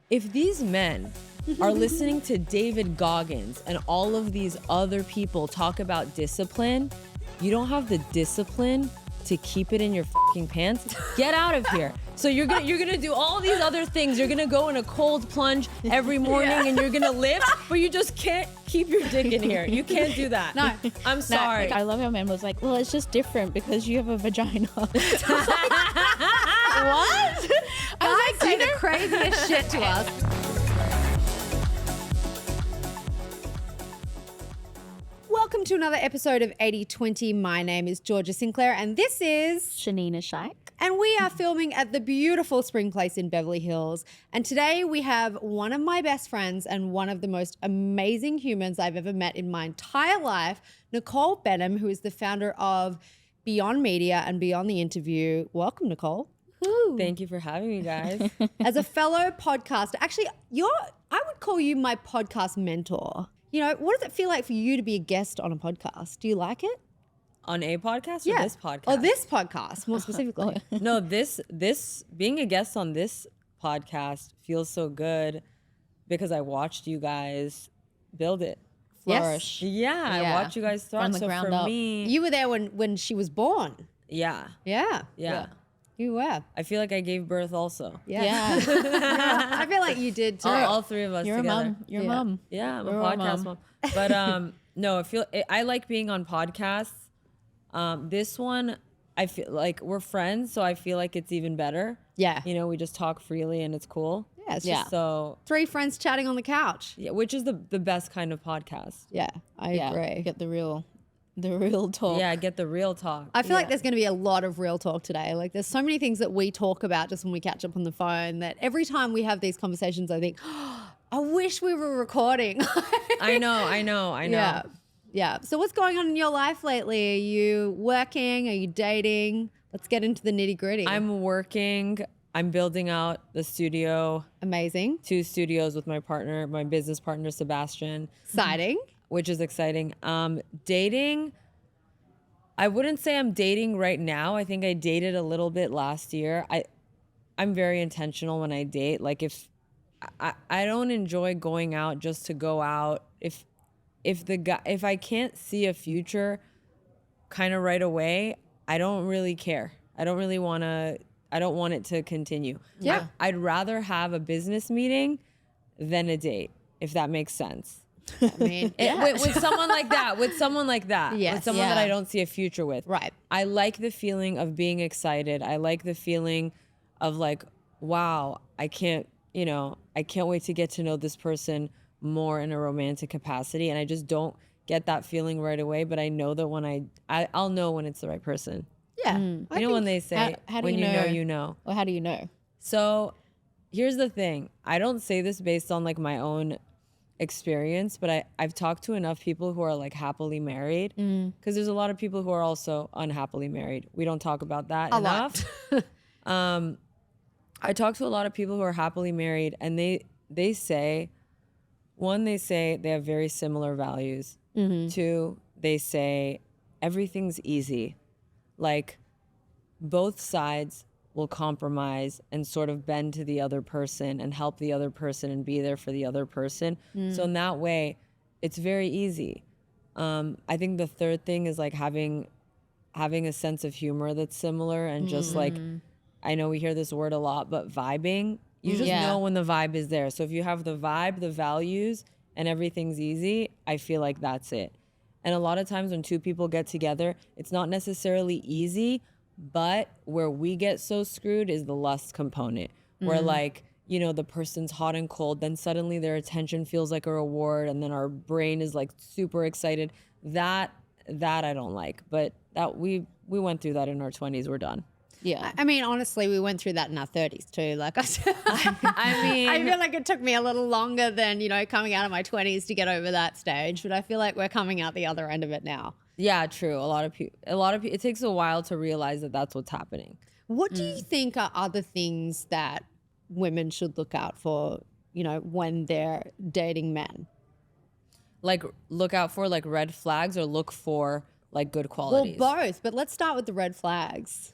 if these men are listening to David Goggins and all of these other people talk about discipline, you don't have the discipline to keep it in your fucking pants, get out of here. So you're gonna do all these other things. You're gonna go in a cold plunge every morning and you're gonna lift, but you just can't keep your dick in here. You can't do that. No. I'm sorry. No, I love how man was like, well, it's just different because you have a vagina. What? I say the craziest shit to us. Welcome to another episode of 80/20. My name is Georgia Sinclair and this is Shanina Shaik. And we are filming at the beautiful Spring Place in Beverly Hills. And today we have one of my best friends and one of the most amazing humans I've ever met in my entire life, Nicole Behnam, who is the founder of Beyond Media and Beyond the Interview. Welcome, Nicole. Woo. Thank you for having me, guys. As a fellow podcaster, actually, I would call you my podcast mentor. You know, what does it feel like for you to be a guest on a podcast? Do you like it? On a podcast or this podcast? Oh, this podcast, more specifically. No, this being a guest on this podcast feels so good because I watched you guys build it. Flourish. Yeah, I watched you guys start. From the So ground for up. me, You were there when she was born. yeah. Yeah. You were. I feel like I gave birth also. Yeah. I feel like you did too. All three of us You're together. a mom. You're a Yeah. mom. Yeah, I'm a We're all podcast mom. But no, I like being on podcasts. This one, I feel like we're friends, so I feel like it's even better. Yeah. You know, we just talk freely and it's cool. Yeah, it's Yeah. just So three friends chatting on the couch. yeah, which is the best kind of podcast. Yeah, I agree. Get the real talk. Yeah, get the real talk. I feel like there's going to be a lot of real talk today. Like there's so many things that we talk about just when we catch up on the phone that every time we have these conversations, I think, oh, I wish we were recording. I know. Yeah. Yeah. So what's going on in your life lately? Are you working? Are you dating? Let's get into the nitty gritty. I'm working. I'm building out the studio, Amazing. 2 studios with my partner, my business partner, Sebastian, Exciting. which is exciting. Dating, I wouldn't say I'm dating right now. I think I dated a little bit last year. I'm very intentional when I date. Like if I don't enjoy going out just to go out. If I can't see a future kind of right away, I don't really care. I don't want it to continue. Yeah. I'd rather have a business meeting than a date, if that makes sense. I mean, With someone like that, Yes. with someone that I don't see a future with. Right. I like the feeling of being excited. I like the feeling of like, wow, I can't wait to get to know this person more in a romantic capacity. And I just don't get that feeling right away. But I know that when I'll know when it's the right person. Yeah. You know when they say, how do when you know? you know. Well, how do you know? So here's the thing. I don't say this based on like my own experience, but I've talked to enough people who are like happily married, because there's a lot of people who are also unhappily married. We don't talk about that enough. I talk to a lot of people who are happily married, and they say, one, they say they have very similar values. 2, they say everything's easy. Like both sides will compromise and sort of bend to the other person and help the other person and be there for the other person. So in that way, it's very easy. I think the third thing is like having a sense of humor that's similar and just like, I know we hear this word a lot, but vibing, you just know when the vibe is there. So if you have the vibe, the values, and everything's easy, I feel like that's it. And a lot of times when 2 people get together, it's not necessarily easy, but where we get so screwed is the lust component, where like, you know, the person's hot and cold, then suddenly their attention feels like a reward, and then our brain is like super excited. That I don't like, but that we went through that in our 20s. We're done. Yeah. I mean, honestly, we went through that in our 30s too. Like I said, I mean, I feel like it took me a little longer than, you know, coming out of my 20s to get over that stage, but I feel like we're coming out the other end of it now. yeah, true. A lot of people, it takes a while to realize that that's what's happening. What do you think are other things that women should look out for, you know, when they're dating men? Like look out for like red flags, or look for like good qualities? Well, both, but let's start with the red flags.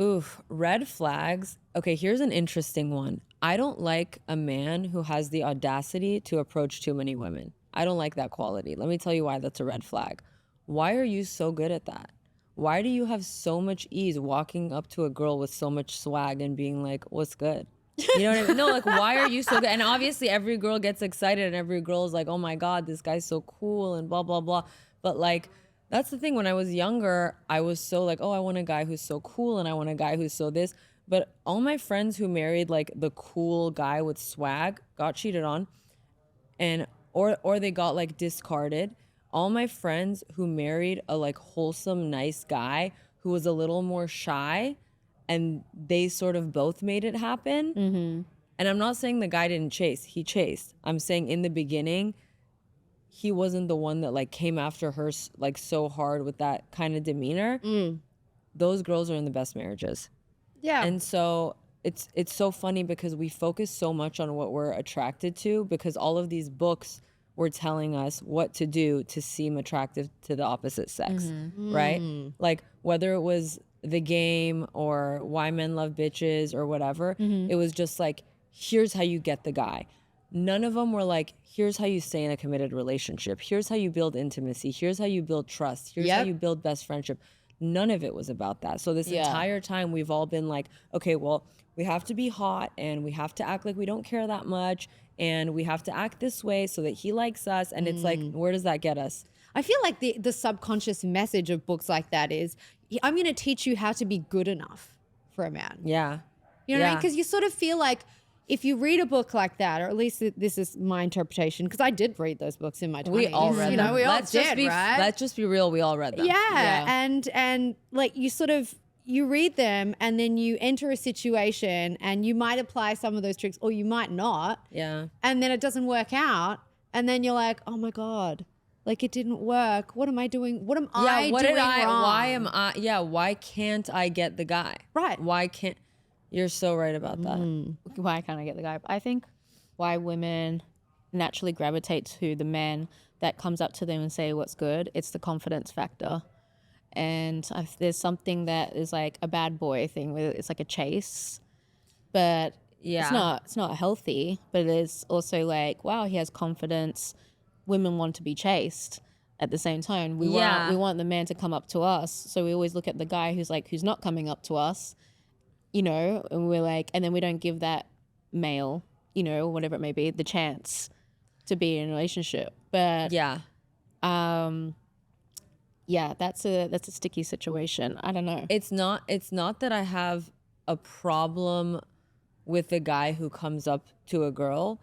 Oof, red flags. Okay, here's an interesting one. I don't like a man who has the audacity to approach too many women. I don't like that quality. Let me tell you why that's a red flag. Why are you so good at that? Why do you have so much ease walking up to a girl with so much swag and being like, what's good? You know what I mean? No, like, why are you so good? And obviously every girl gets excited and every girl is like, oh my God, this guy's so cool and blah, blah, blah. But like, that's the thing. When I was younger, I was so like, oh, I want a guy who's so cool and I want a guy who's so this. But all my friends who married like the cool guy with swag got cheated on, and or they got like discarded. All my friends who married a like wholesome, nice guy who was a little more shy, and they sort of both made it happen. And I'm not saying the guy didn't chase. He chased. I'm saying in the beginning, he wasn't the one that like came after her like so hard with that kind of demeanor. Those girls are in the best marriages. Yeah. And so it's so funny because we focus so much on what we're attracted to, because all of these books were telling us what to do to seem attractive to the opposite sex, right? Like whether it was The Game or Why Men Love Bitches or whatever, it was just like, here's how you get the guy. None of them were like, here's how you stay in a committed relationship. Here's how you build intimacy. Here's how you build trust. Here's how you build best friendship. None of it was about that. So this entire time we've all been like, okay, well, we have to be hot and we have to act like we don't care that much and we have to act this way so that he likes us. And it's like, where does that get us? I feel like the subconscious message of books like that is, I'm going to teach you how to be good enough for a man. Yeah. You know what I mean? Because you sort of feel like if you read a book like that, or at least this is my interpretation, because I did read those books in my 20s. We all read them. We all Let's just did, right? Let's just be real. We all read them. Yeah. And like you read them and then you enter a situation and you might apply some of those tricks or you might not. Yeah. And then it doesn't work out. And then you're like, oh my God, like it didn't work. What am I doing? What am I doing wrong? Why can't I get the guy? Right. Why can't, you're so right about that. Why can't I get the guy? I think why women naturally gravitate to the man that comes up to them and say what's good, it's the confidence factor. And there's something that is like a bad boy thing where it's like a chase, but it's not healthy, but it is also like, wow, he has confidence. Women want to be chased at the same time. We want the man to come up to us. So we always look at the guy who's not coming up to us, you know, and we're like, and then we don't give that male, you know, whatever it may be, the chance to be in a relationship. But that's a sticky situation. I don't know. It's not that I have a problem with the guy who comes up to a girl.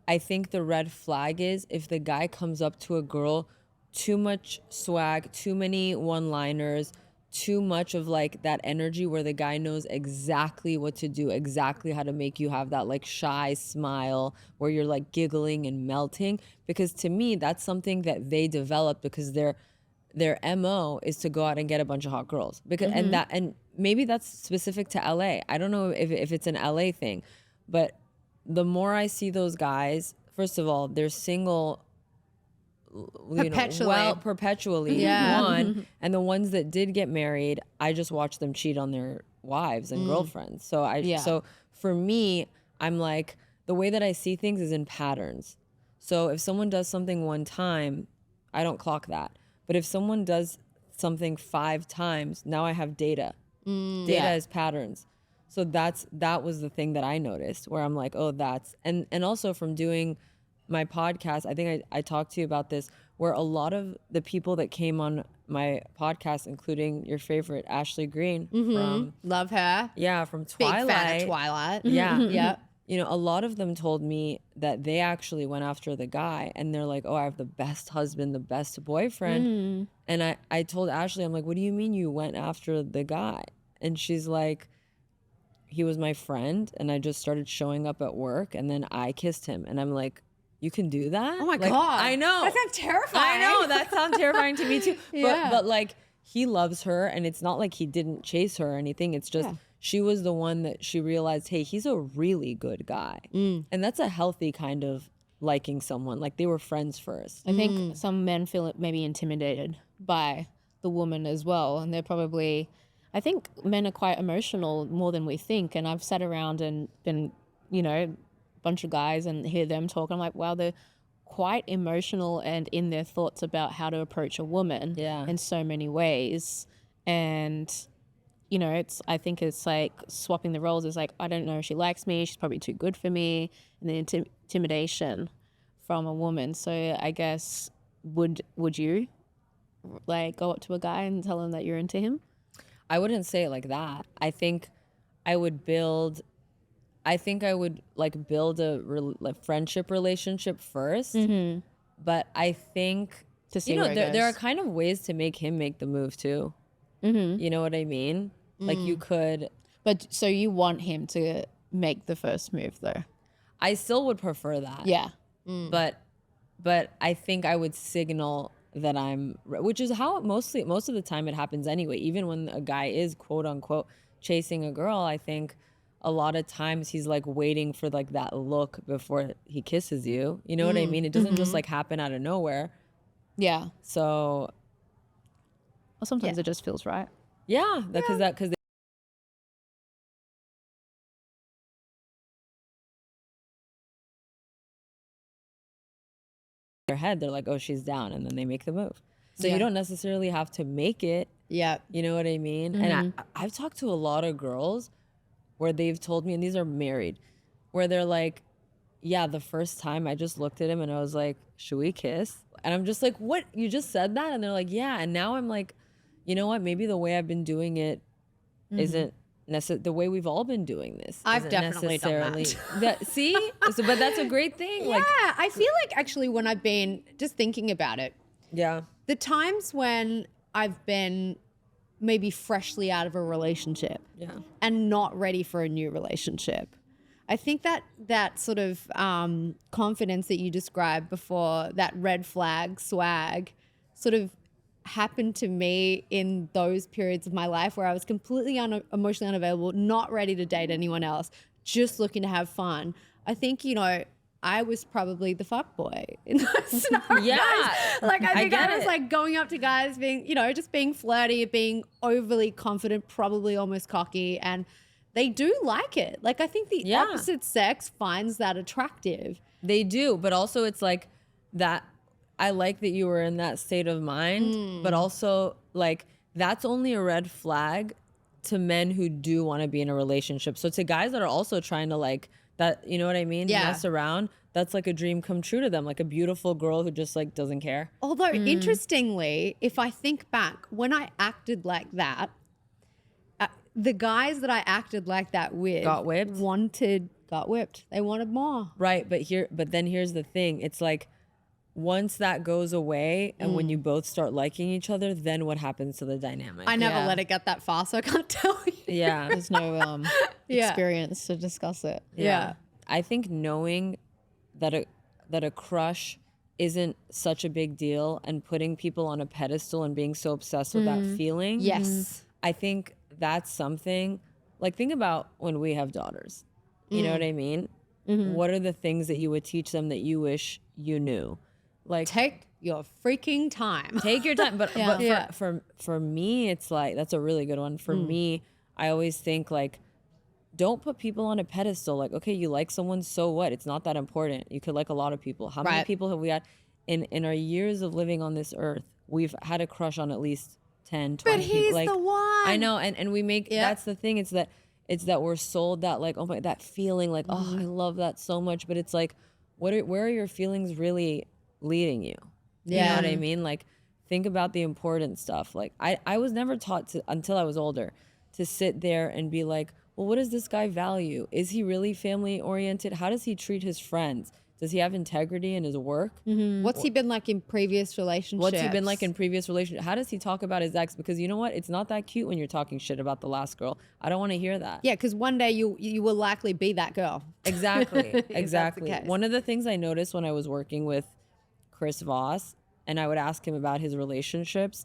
I think the red flag is if the guy comes up to a girl, too much swag, too many one-liners, too much of like that energy where the guy knows exactly what to do, exactly how to make you have that like shy smile where you're like giggling and melting. Because to me, that's something that they develop because their MO is to go out and get a bunch of hot girls. Because and maybe that's specific to LA. I don't know if it's an LA thing, but the more I see those guys, first of all, they're single perpetually. One, and the ones that did get married, I just watched them cheat on their wives and girlfriends. So so for me, I'm like, the way that I see things is in patterns. So if someone does something one time, I don't clock that. But if someone does something 5 times, now I have data. Data is patterns. So that was the thing that I noticed where I'm like, oh, that's, and also from doing my podcast, I think I talked to you about this, where a lot of the people that came on my podcast, including your favorite Ashley Green from Love her. Yeah, from Twilight. Big fan of Twilight. Yeah. Yeah. You know, a lot of them told me that they actually went after the guy and they're like, oh, I have the best husband, the best boyfriend. And I told Ashley, I'm like, what do you mean you went after the guy? And she's like, he was my friend and I just started showing up at work and then I kissed him. And I'm like, you can do that? Oh my like, God. I know. That sounds terrifying. I know. That sounds terrifying to me too. Yeah. But like, he loves her and it's not like he didn't chase her or anything. It's just, she was the one that she realized, hey, he's a really good guy. And that's a healthy kind of liking someone. Like they were friends first. I think some men feel maybe intimidated by the woman as well. And they're probably, I think men are quite emotional more than we think. And I've sat around and been you know, bunch of guys and hear them talk. I'm like, wow, they're quite emotional and in their thoughts about how to approach a woman in so many ways. And, you know, I think it's like swapping the roles is like, I don't know if she likes me, she's probably too good for me, and the intimidation from a woman. So I guess, would you like go up to a guy and tell him that you're into him? I wouldn't say it like that. I think I would build like build a friendship relationship first. But I think, To see you know, where it there are goes. kind of ways to make him make the move too. You know what I mean? Like you could, But so you want him to make the first move though? I still would prefer that. Yeah. But I think I would signal that which is how most of the time it happens anyway. Even when a guy is quote unquote chasing a girl, I think a lot of times he's like waiting for like that look before he kisses you. You know what I mean? It doesn't just like happen out of nowhere. Yeah. So Or sometimes it just feels right. yeah, because their head, they're like, oh, she's down, and then they make the move. So you don't necessarily have to make it. Yeah. You know what I mean? And I've talked to a lot of girls where they've told me, and these are married, where they're like, yeah, the first time I just looked at him and I was like, should we kiss? And I'm just like, what? You just said that? And they're like, yeah. And now I'm like, you know what? Maybe the way I've been doing it isn't the way we've all been doing this. I've isn't definitely done necessarily- See? But that's a great thing. Yeah, I feel like actually when I've been just thinking about it, Yeah. the times when I've been maybe freshly out of a relationship and not ready for a new relationship, I think that sort of confidence that you described before, that red flag swag, sort of happened to me in those periods of my life where I was completely emotionally unavailable, not ready to date anyone else, just looking to have fun. I think, you know, I was probably the fuck boy in those scenarios. Yeah. Like I think I was it. like going up to guys being, you know, just being flirty, being overly confident, probably almost cocky, and they do like it. Like I think the opposite sex finds that attractive. They do, but also it's like that. I like that you were in that state of mind, but also like that's only a red flag to men who do want to be in a relationship. So to guys that are also trying to like that, you know what I mean? Yeah. Mess around. That's like a dream come true to them, like a beautiful girl who just like doesn't care. Although interestingly, if I think back, when I acted like that, the guys that I acted like that with Got whipped? got whipped. They wanted more. Right, but then here's the thing. It's like once that goes away and when you both start liking each other, then what happens to the dynamic? I never let it get that far, so I can't tell you. Yeah. There's no experience to discuss it. Yeah. I think knowing that a crush isn't such a big deal and putting people on a pedestal and being so obsessed with that feeling. Yes. I think that's something, like think about when we have daughters. You know what I mean? What are the things that you would teach them that you wish you knew? Like Take your freaking time. take your time. But for me, it's like, that's a really good one. For me, I always think like, don't put people on a pedestal. Like, okay, you like someone, so what? It's not that important. You could like a lot of people. How many people have we had in our years of living on this earth? We've had a crush on at least 10, 20 But people. he's Like, the one. I know, and we make that's the thing. It's that we're sold that like, oh my, that feeling like, oh, I love that so much. But it's like, where are your feelings really leading you? You know what I mean? Like, think about the important stuff. Like, I was never taught to, until I was older, to sit there and be like, well, what does this guy value? Is he really family oriented? How does he treat his friends? Does he have integrity in his work? What's he been like in previous relationships? What's he been like in previous relationships? How does he talk about his ex? Because you know what? It's not that cute when you're talking shit about the last girl. I don't want to hear that. Yeah, because one day you will likely be that girl. Exactly. Exactly. case. One of the things I noticed when I was working with Chris Voss and I would ask him about his relationships,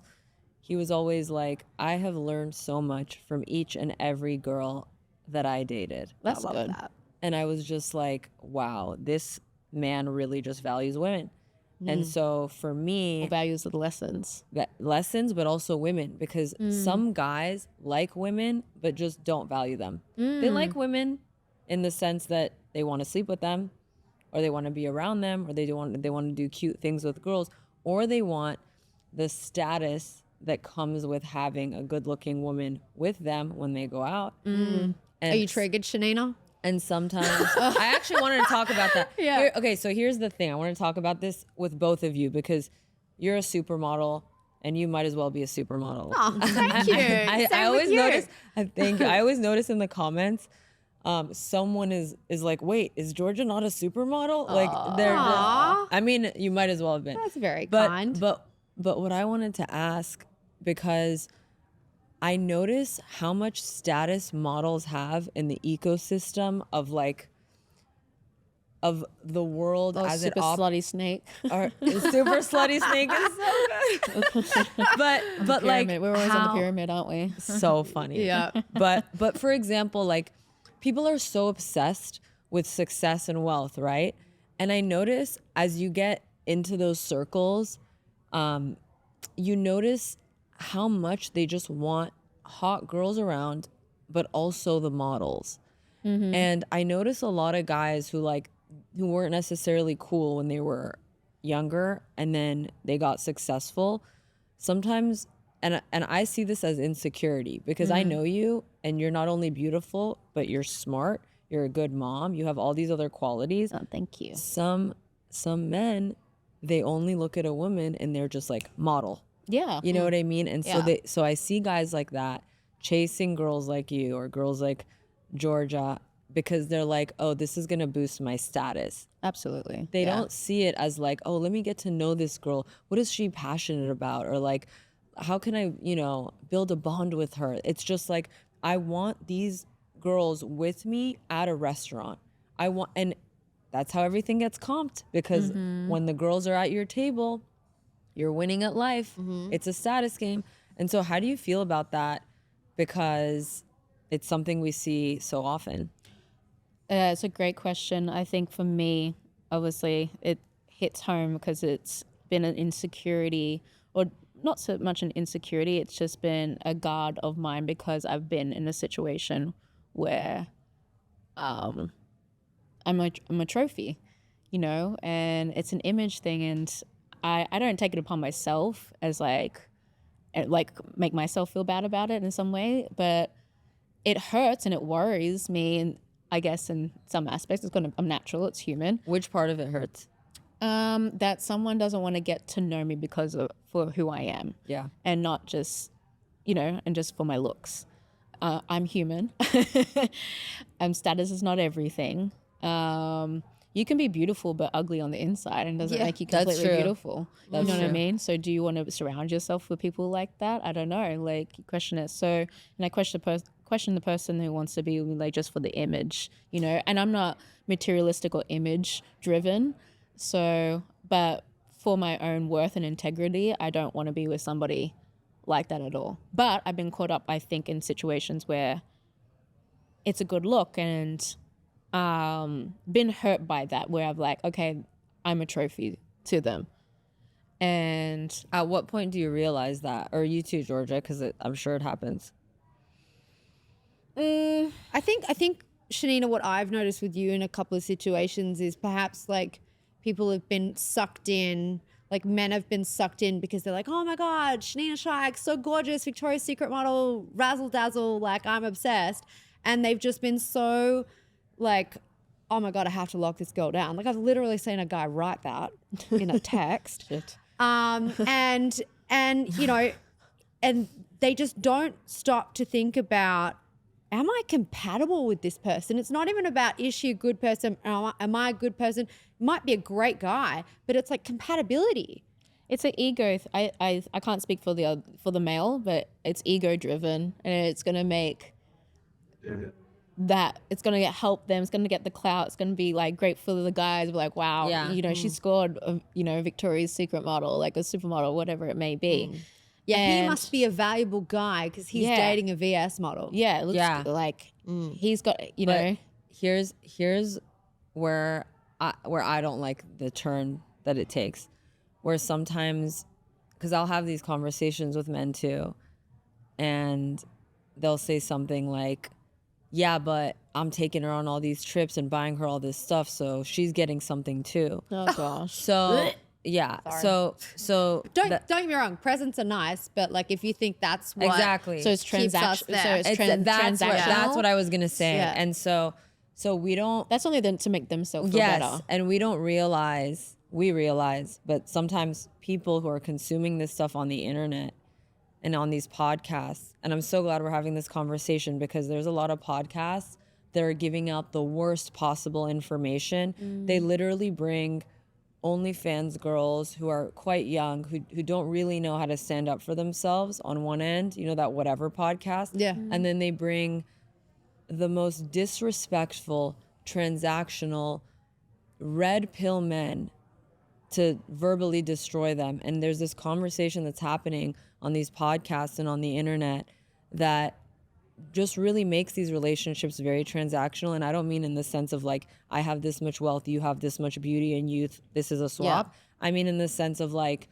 he was always like, I have learned so much from each and every girl that I dated. That's I love good. that. And I was just like, wow, this man really just values women. And so for me, Values the lessons. lessons, but also women, because some guys like women, but just don't value them. They like women in the sense that they want to sleep with them, or they want to be around them, or they want to do cute things with girls, or they want the status that comes with having a good-looking woman with them when they go out. And Are you triggered, Shanina? And sometimes I actually wanted to talk about that. Yeah. Okay, so here's the thing. I want to talk about this with both of you because you're a supermodel and you might as well be a supermodel. Oh, thank you. I always notice. I always notice in the comments, someone is like, "Wait, is Georgia not a supermodel?" Like they're. I mean, you might as well have been. That's very kind. But what I wanted to ask, because I notice how much status models have in the ecosystem of like of the world as super slutty snake. Or super slutty snake is so good. but like Pyramid. We're always on the pyramid, aren't we? So funny. Yeah. But for example, like people are so obsessed with success and wealth, right? And I notice as you get into those circles, you notice how much they just want hot girls around, but also the models. And I notice a lot of guys who weren't necessarily cool when they were younger and then they got successful sometimes. And I see this as insecurity because I know you and you're not only beautiful, but you're smart. You're a good mom. You have all these other qualities. Oh, thank you. Some men, they only look at a woman and they're just like model. Yeah. You know what I mean? And Yeah. so I see guys like that chasing girls like you or girls like Georgia because they're like, oh, this is going to boost my status. Absolutely. They don't see it as like, oh, let me get to know this girl. What is she passionate about? Or like, how can I, build a bond with her? It's just like, I want these girls with me at a restaurant. And that's how everything gets comped because when the girls are at your table, you're winning at life. It's a status game. And so how do you feel about that? Because it's something we see so often. It's a great question. I think for me, obviously, it hits home because it's been an insecurity, or not so much an insecurity, it's just been a guard of mine because I've been in a situation where I'm a trophy, and it's an image thing, and I don't take it upon myself as like make myself feel bad about it in some way, but it hurts and it worries me, and I guess in some aspects I'm natural, it's human. Which part of it hurts? That someone doesn't want to get to know me for who I am. Yeah. And not just, and just for my looks. I'm human. Status is not everything. You can be beautiful but ugly on the inside and doesn't make you completely beautiful. You know what I mean? So do you want to surround yourself with people like that? I don't know. Like, you question it. So, and I question the person who wants to be like just for the image, and I'm not materialistic or image driven. So, but for my own worth and integrity, I don't want to be with somebody like that at all. But I've been caught up, I think, in situations where it's a good look and been hurt by that, where I've like, okay, I'm a trophy to them. And at what point do you realize that? Or you too, Georgia, because I'm sure it happens. I think Shanina, what I've noticed with you in a couple of situations is perhaps like people have been sucked in, like men have been sucked in because they're like, oh my God, Shanina Shaik, so gorgeous, Victoria's Secret model, razzle dazzle, like I'm obsessed. And they've just been so like, oh my God, I have to lock this girl down. Like I've literally seen a guy write that in a text. Shit. And they just don't stop to think about, am I compatible with this person? It's not even about, is she a good person? Am I a good person? Might be a great guy, but it's like compatibility. It's an ego. I can't speak for the male, but it's ego driven, and it's gonna make that, it's gonna help them. It's gonna get the clout. It's gonna be like great for the guys. We're like, wow, she scored, Victoria's Secret model, like a supermodel, whatever it may be. Yeah, and he must be a valuable guy because he's dating a VS model. Yeah, it looks like he's got, But here's where I don't like the turn that it takes, where sometimes, because I'll have these conversations with men too, and they'll say something like, yeah, but I'm taking her on all these trips and buying her all this stuff, so she's getting something too. Oh gosh. So yeah, so Don't get me wrong, presents are nice, but like if you think that's what exactly. So it's keeps us transaction. there. So it's that's transactional. what I was gonna say. Yeah. And so we don't. That's only then to make themselves feel Yes, better. and we don't realize. We realize, but sometimes people who are consuming this stuff on the internet and on these podcasts, and I'm so glad we're having this conversation because there's a lot of podcasts that are giving out the worst possible information. They literally bring OnlyFans girls who are quite young, who don't really know how to stand up for themselves on one end, you know, that whatever podcast. Yeah. And then they bring the most disrespectful, transactional, red pill men to verbally destroy them. And there's this conversation that's happening on these podcasts and on the internet that just really makes these relationships very transactional. And I don't mean in the sense of like, I have this much wealth, you have this much beauty and youth, this is a swap. I mean in the sense of like,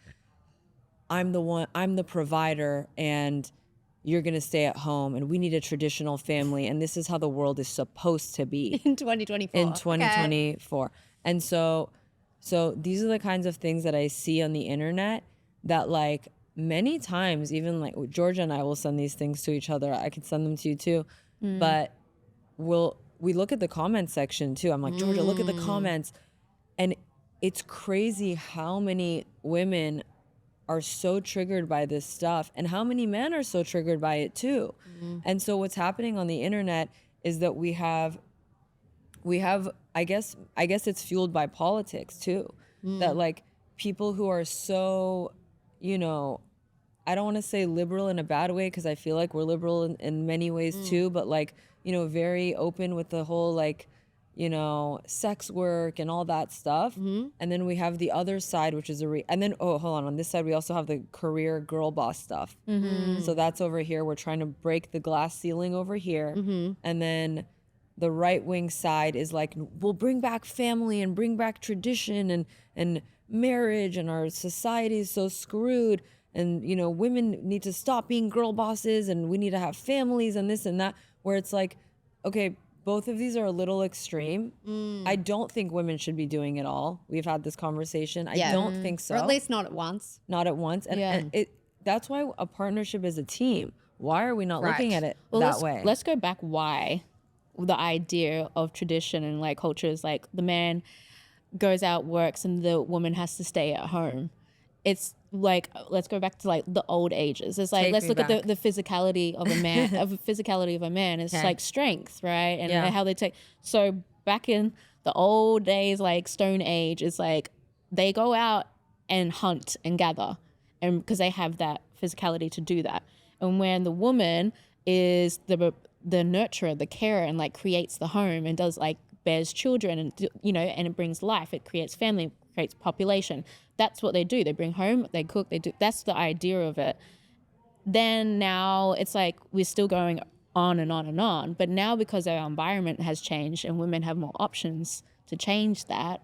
I'm the provider and you're going to stay at home and we need a traditional family and this is how the world is supposed to be in 2024. in 2024. And so these are the kinds of things that I see on the internet that like many times, even like Georgia and I will send these things to each other. I could send them to you too. But we look at the comment section too. I'm like, Georgia, look at the comments. And it's crazy how many women are so triggered by this stuff and how many men are so triggered by it too. And so what's happening on the internet is that we have I guess it's fueled by politics too. That like people who are so, you know, I don't want to say liberal in a bad way because I feel like we're liberal in many ways too, but like, you know, very open with the whole like, you know, sex work and all that stuff. And then we have the other side, which is and then, oh, hold on this side, we also have the career girl boss stuff. So that's over here. We're trying to break the glass ceiling over here. And then the right wing side is like, we'll bring back family and bring back tradition and marriage, and our society is so screwed. And, you know, women need to stop being girl bosses and we need to have families and this and that, where it's like, okay, both of these are a little extreme. I don't think women should be doing it all. We've had this conversation. I don't think so. Or at least not at once. Not at once. And that's why a partnership is a team. Why are we not looking at it that way? Let's go back why the idea of tradition and like culture is like the man goes out, works, and the woman has to stay at home. It's like, let's go back to like the old ages. It's like, let's look at the physicality of a man, It's like strength, right? And how they take. So back in the old days, like Stone Age, it's like they go out and hunt and gather, and because they have that physicality to do that. And when the woman is the nurturer, the carer, and like creates the home and does like bears children and, you know, and it brings life, it creates family, creates population. That's what they do. They bring home, they cook, they do. That's the idea of it. Then now it's like we're still going on and on and on. But now because our environment has changed and women have more options to change that,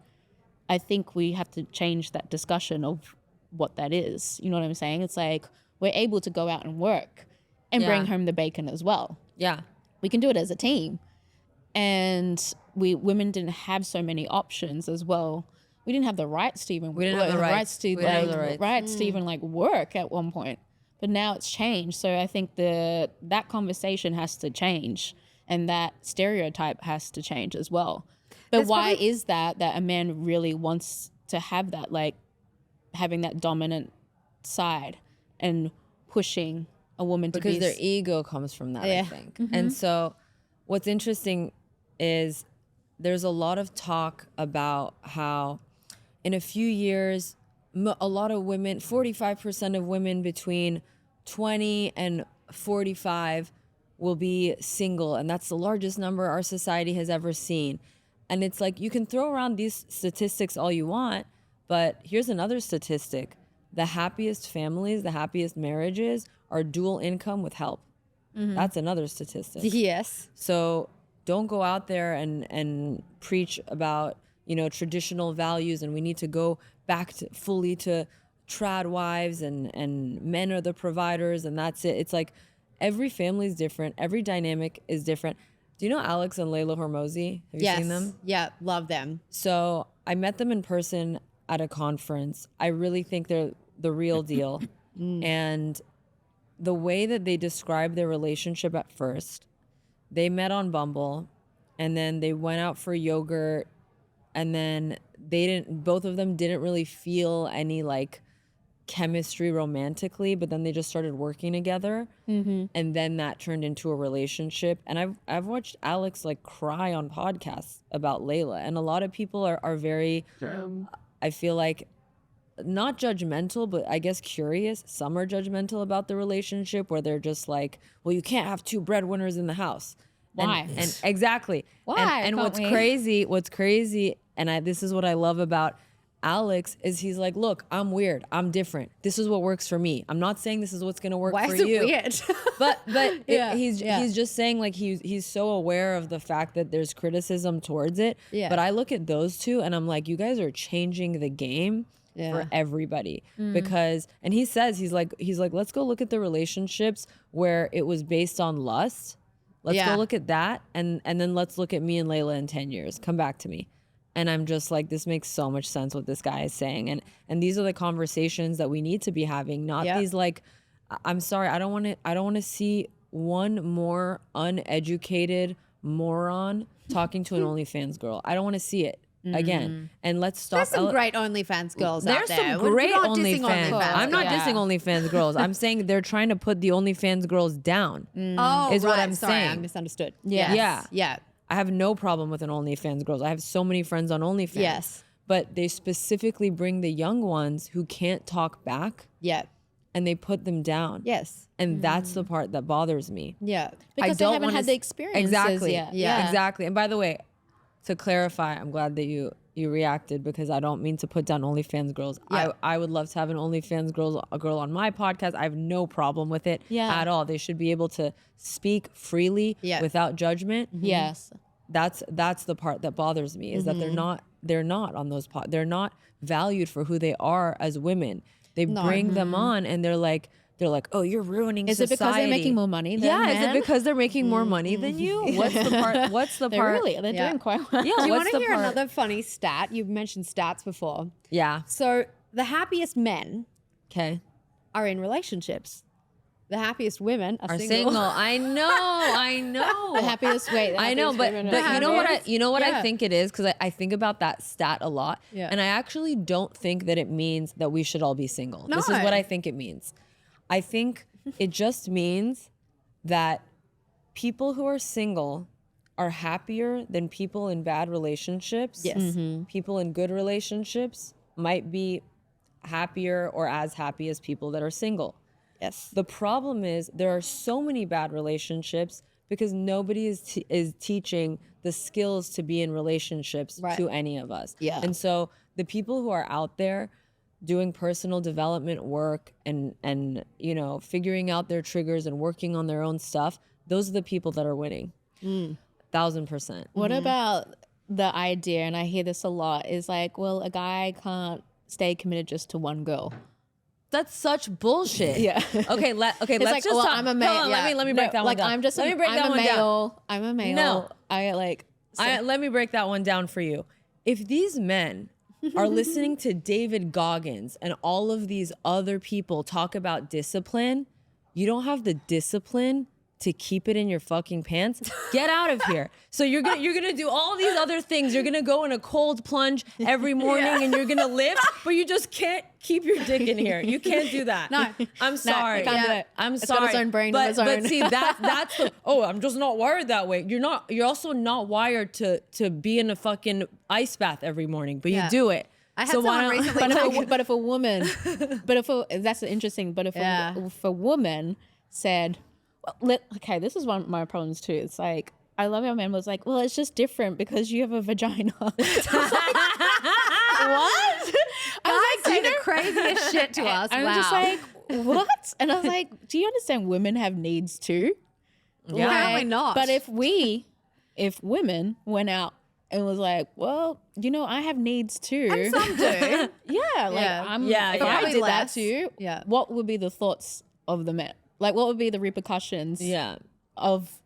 I think we have to change that discussion of what that is. You know what I'm saying? It's like we're able to go out and work and bring home the bacon as well. Yeah. We can do it as a team. And women didn't have so many options as well. We didn't have the rights to even to even like work at one point. But now it's changed. So I think that conversation has to change and that stereotype has to change as well. But why is that a man really wants to have that, like having that dominant side and pushing a woman to be... Because their ego comes from that, I think. And so what's interesting is there's a lot of talk about how in a few years, a lot of women, 45% of women between 20 and 45 will be single. And that's the largest number our society has ever seen. And it's like, you can throw around these statistics all you want, but here's another statistic. The happiest families, the happiest marriages are dual income with help. That's another statistic. Yes. So don't go out there and preach about, you know, traditional values and we need to go back to fully to trad wives and men are the providers and that's it. It's like every family is different. Every dynamic is different. Do you know Alex and Layla Hormozi? Have you seen them? Yeah, love them. So I met them in person at a conference. I really think they're the real deal. And the way that they described their relationship at first, they met on Bumble and then they went out for yogurt, and then both of them didn't really feel any like chemistry romantically, but then they just started working together, and then that turned into a relationship. And I've watched Alex like cry on podcasts about Layla, and a lot of people are very I feel like not judgmental, but I guess curious. Some are judgmental about the relationship, where they're just like, well, you can't have two breadwinners in the house. Why? And exactly. Why And can't what's we? crazy, and this is what I love about Alex, is he's like, look, I'm weird, I'm different. This is what works for me. I'm not saying this is what's gonna work Why for is it you. weird? But Yeah, he's yeah. just saying like he's so aware of the fact that there's criticism towards it. Yeah. But I look at those two and I'm like, you guys are changing the game for everybody. Because, and he says, he's like, let's go look at the relationships where it was based on lust. Let's go look at that, and then let's look at me and Layla in 10 years. Come back to me. And I'm just like, this makes so much sense what this guy is saying. And these are the conversations that we need to be having, not these like, I'm sorry, I don't want to see one more uneducated moron talking to an OnlyFans girl. I don't want to see it again. And let's stop. There's some great OnlyFans girls out There's there. some We're great not dissing OnlyFans. I'm not Yeah. dissing OnlyFans girls. I'm saying they're trying to put the OnlyFans girls down. Oh, is what right. I'm Sorry, I saying. misunderstood. Yeah. Yes. Yeah. I have no problem with an OnlyFans girls. I have so many friends on OnlyFans. Yes. But they specifically bring the young ones who can't talk back, Yeah. and they put them down. Yes. And that's the part that bothers me. Yeah. Because they don't haven't wanna had the experiences Exactly. yet. Yeah. Exactly. And by the way, to clarify, I'm glad that you reacted, because I don't mean to put down OnlyFans girls. Yeah. I would love to have an OnlyFans girl on my podcast. I have no problem with it at all. They should be able to speak freely without judgment. Yes. That's the part that bothers me, is that they're not on those they're not valued for who they are as women. They bring them on and they're like, oh, you're ruining Is society. it because they're making more money than Yeah, is men? it because they're making more money than you? What's the part? What's the They're part? really, they're doing quite well. Yeah, Do you what's want to the hear part? another funny stat? You've mentioned stats before. Yeah. So the happiest men Okay. are in relationships. The happiest women are, Are single. single. I know. The happiest, wait, the I know, happiest but women but are you know what Yeah. I think it is, because I think about that stat a lot, Yeah. and I actually don't think that it means that we should all be single. This is No. what I think it means. I think it just means that people who are single are happier than people in bad relationships. Yes. People in good relationships might be happier or as happy as people that are single. Yes. The problem is there are so many bad relationships because nobody is teaching the skills to be in relationships Right. to any of us. Yeah. And so the people who are out there doing personal development work and figuring out their triggers and working on their own stuff, those are the people that are winning. 1000%. What about the idea, and I hear this a lot, is like, well, a guy can't stay committed just to one girl. That's such bullshit. Yeah. Okay, let's It's like, just well, talk. I'm a male. Hold on, Yeah. let me break that one like, down. I'm just let me break I'm that a one down. male. I'm a male. No. I like. Let me break that one down for you. If these men are listening to David Goggins and all of these other people talk about discipline, you don't have the discipline to keep it in your fucking pants. Get out of here. So you're gonna do all these other things. You're gonna go in a cold plunge every morning and you're gonna lift, but you just can't keep your dick in here. You can't do that. No. I'm sorry. I can't do it. I'm It's sorry. got its own brain of but, its own. But see, that's the, oh, I'm just not wired that way. You're also not wired to be in a fucking ice bath every morning, but Yeah. you do it. I had So why someone don't- recently. But if a woman, that's interesting. But if a woman said, well, okay, this is one of my problems too. It's like, I love how man was like, well, it's just different because you have a vagina. What? Guys say the craziest shit to us. I'm Wow. just like, what? And I was like, do you understand women have needs too? Yeah. Apparently not. But if women went out and was like, well, I have needs too. And some do. Yeah, like Yeah. I'm. Yeah, if yeah. I Probably did less. that to you, Yeah. what would be the thoughts of the men? Like, what would be the repercussions? Yeah. Of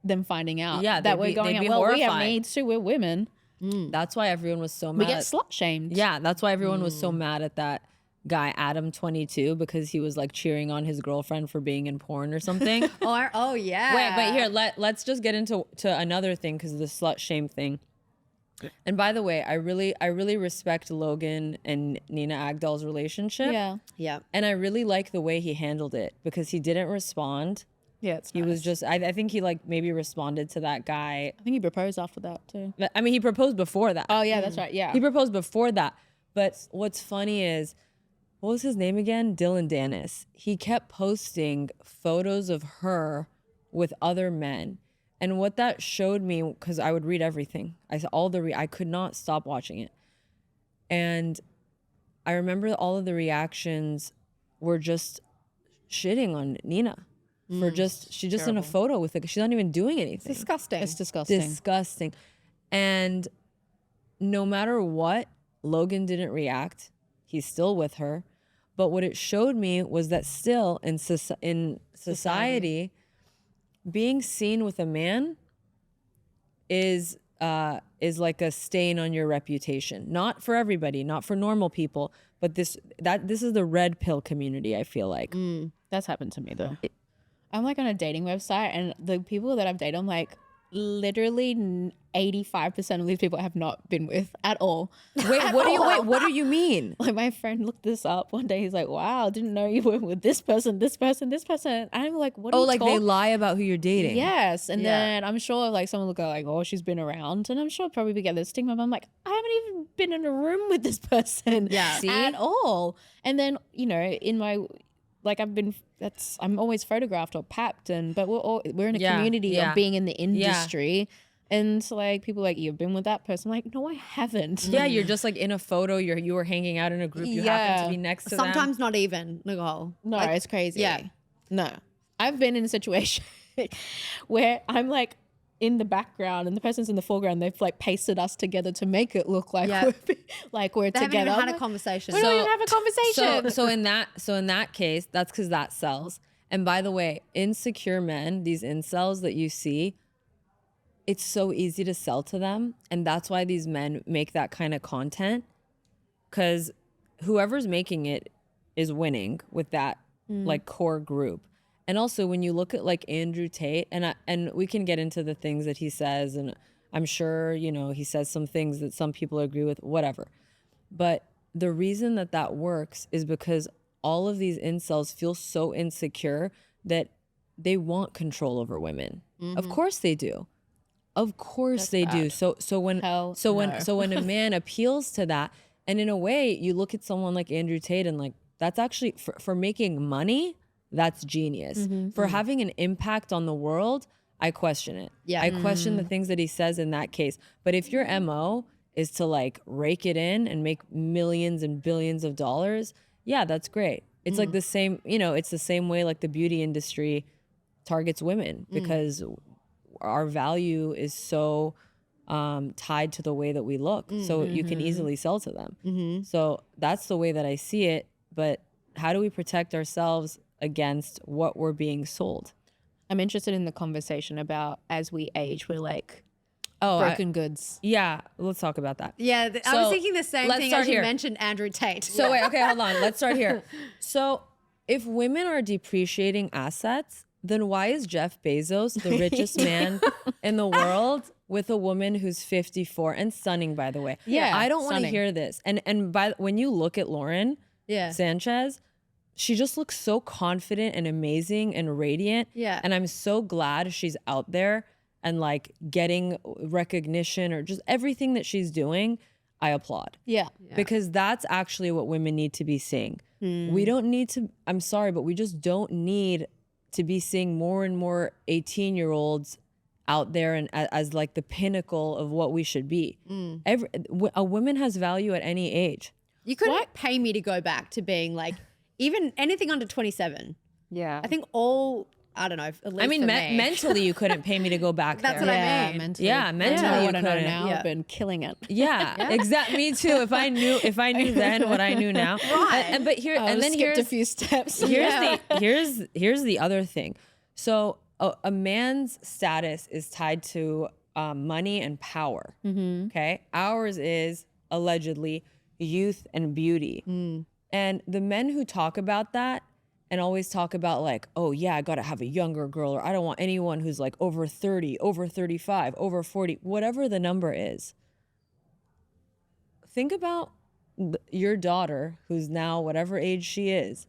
them finding out Yeah, that they'd we're be- going they'd out. be Well, we have horrified. needs too. We're women. That's why everyone was so mad. We get slut shamed. Yeah, that's why everyone was so mad at that guy Adam 22 because he was like cheering on his girlfriend for being in porn or something. Oh yeah. Wait, but here let's just get into another thing because the slut shame thing. And by the way, I really respect Logan and Nina Agdal's relationship. Yeah. Yeah. And I really like the way he handled it because he didn't respond. Yeah, it's He was just I think he like maybe responded to that guy. I think he proposed after that too. I mean, he proposed before that. Oh yeah, that's right. Yeah. He proposed before that. But what's funny is, what was his name again? Dylan Dennis. He kept posting photos of her with other men. And what that showed me, because I would read everything. I saw I could not stop watching it. And I remember all of the reactions were just shitting on Nina for she's just in a photo with she's not even doing anything. Disgusting. It's disgusting. Disgusting. And no matter what, Logan didn't react. He's still with her. But what it showed me was that still in society, being seen with a man is like a stain on your reputation. Not for everybody, not for normal people, but this is the red pill community, I feel like. That's happened to me though. I'm like on a dating website, and the people that I've dated, I'm like, literally 85% of these people I have not been with at all. Wait, what do you mean? Like my friend looked this up one day. He's like, "Wow, didn't know you were with this person, this person, this person." And I'm like, "What?" Oh, like they lie about who you're dating. Yes, and Yeah. then I'm sure like someone will go like, "Oh, she's been around," and I'm sure probably we get the stigma. But I'm like, I haven't even been in a room with this person, Yeah. at all. And then in my I'm always photographed or papped, but we're in a Yeah, community yeah. of being in the industry. And so, like, people are like, you've been with that person. I'm like, no, I haven't. Yeah, you're just like in a photo. You were hanging out in a group. You happen to be next to them. Sometimes not even, Nicole. No, Like, it's crazy. yeah. No. I've been in a situation where I'm like in the background and the person's in the foreground. They've like pasted us together to make it look like Yeah. we're They haven't together. even had I'm a like, conversation. we don't even have a conversation. So in that case, that's because that sells. And by the way, insecure men, these incels that you see, it's so easy to sell to them. And that's why these men make that kind of content. Because whoever's making it is winning with that like core group. And also when you look at like Andrew Tate, and we can get into the things that he says, and I'm sure, he says some things that some people agree with, whatever. But the reason that works is because all of these incels feel so insecure that they want control over women. Of course they do. Of course they do. So when a man appeals to that, and in a way you look at someone like Andrew Tate and like, that's actually for making money, that's genius. For having an impact on the world, I question it. Yeah. I question the things that he says in that case. But if your MO is to like rake it in and make millions and billions of dollars, yeah, that's great. It's like the same, it's the same way like the beauty industry targets women because our value is so tied to the way that we look. So you can easily sell to them. So that's the way that I see it. But how do we protect ourselves against what we're being sold? I'm interested in the conversation about as we age, we're like Oh, broken goods. Yeah, let's talk about that. Yeah, I was So, thinking the same let's thing start as you here. mentioned Andrew Tate. So wait, okay, hold on. Let's start here. So if women are depreciating assets, then why is Jeff Bezos the richest man in the world with a woman who's 54 and stunning, by the way? Yeah, I don't want to stunning. hear this. And when you look at Lauren Sanchez, she just looks so confident and amazing and radiant. Yeah. And I'm so glad she's out there and like getting recognition or just everything that she's doing. I applaud. Yeah. Because that's actually what women need to be seeing. We don't need to, I'm sorry, but we just don't need to be seeing more and more 18-year-olds out there and as like the pinnacle of what we should be. A woman has value at any age. You couldn't pay me to go back to being like, even anything under 27. Yeah. I think I don't know, at least I mean, for me. mentally you couldn't pay me to go back That's there. what I mean. Mentally. Yeah, mentally I you want to know couldn't. now. Yeah. I've been killing it. Yeah, exactly. Me too. If I knew then what I knew now. Right. But here, and then skipped here's a few steps. here's the other thing. So a man's status is tied to money and power. Okay, ours is allegedly youth and beauty. And the men who talk about that and always talk about like, oh yeah, I gotta have a younger girl, or I don't want anyone who's like over 30, over 35, over 40, whatever the number is. Think about your daughter who's now whatever age she is.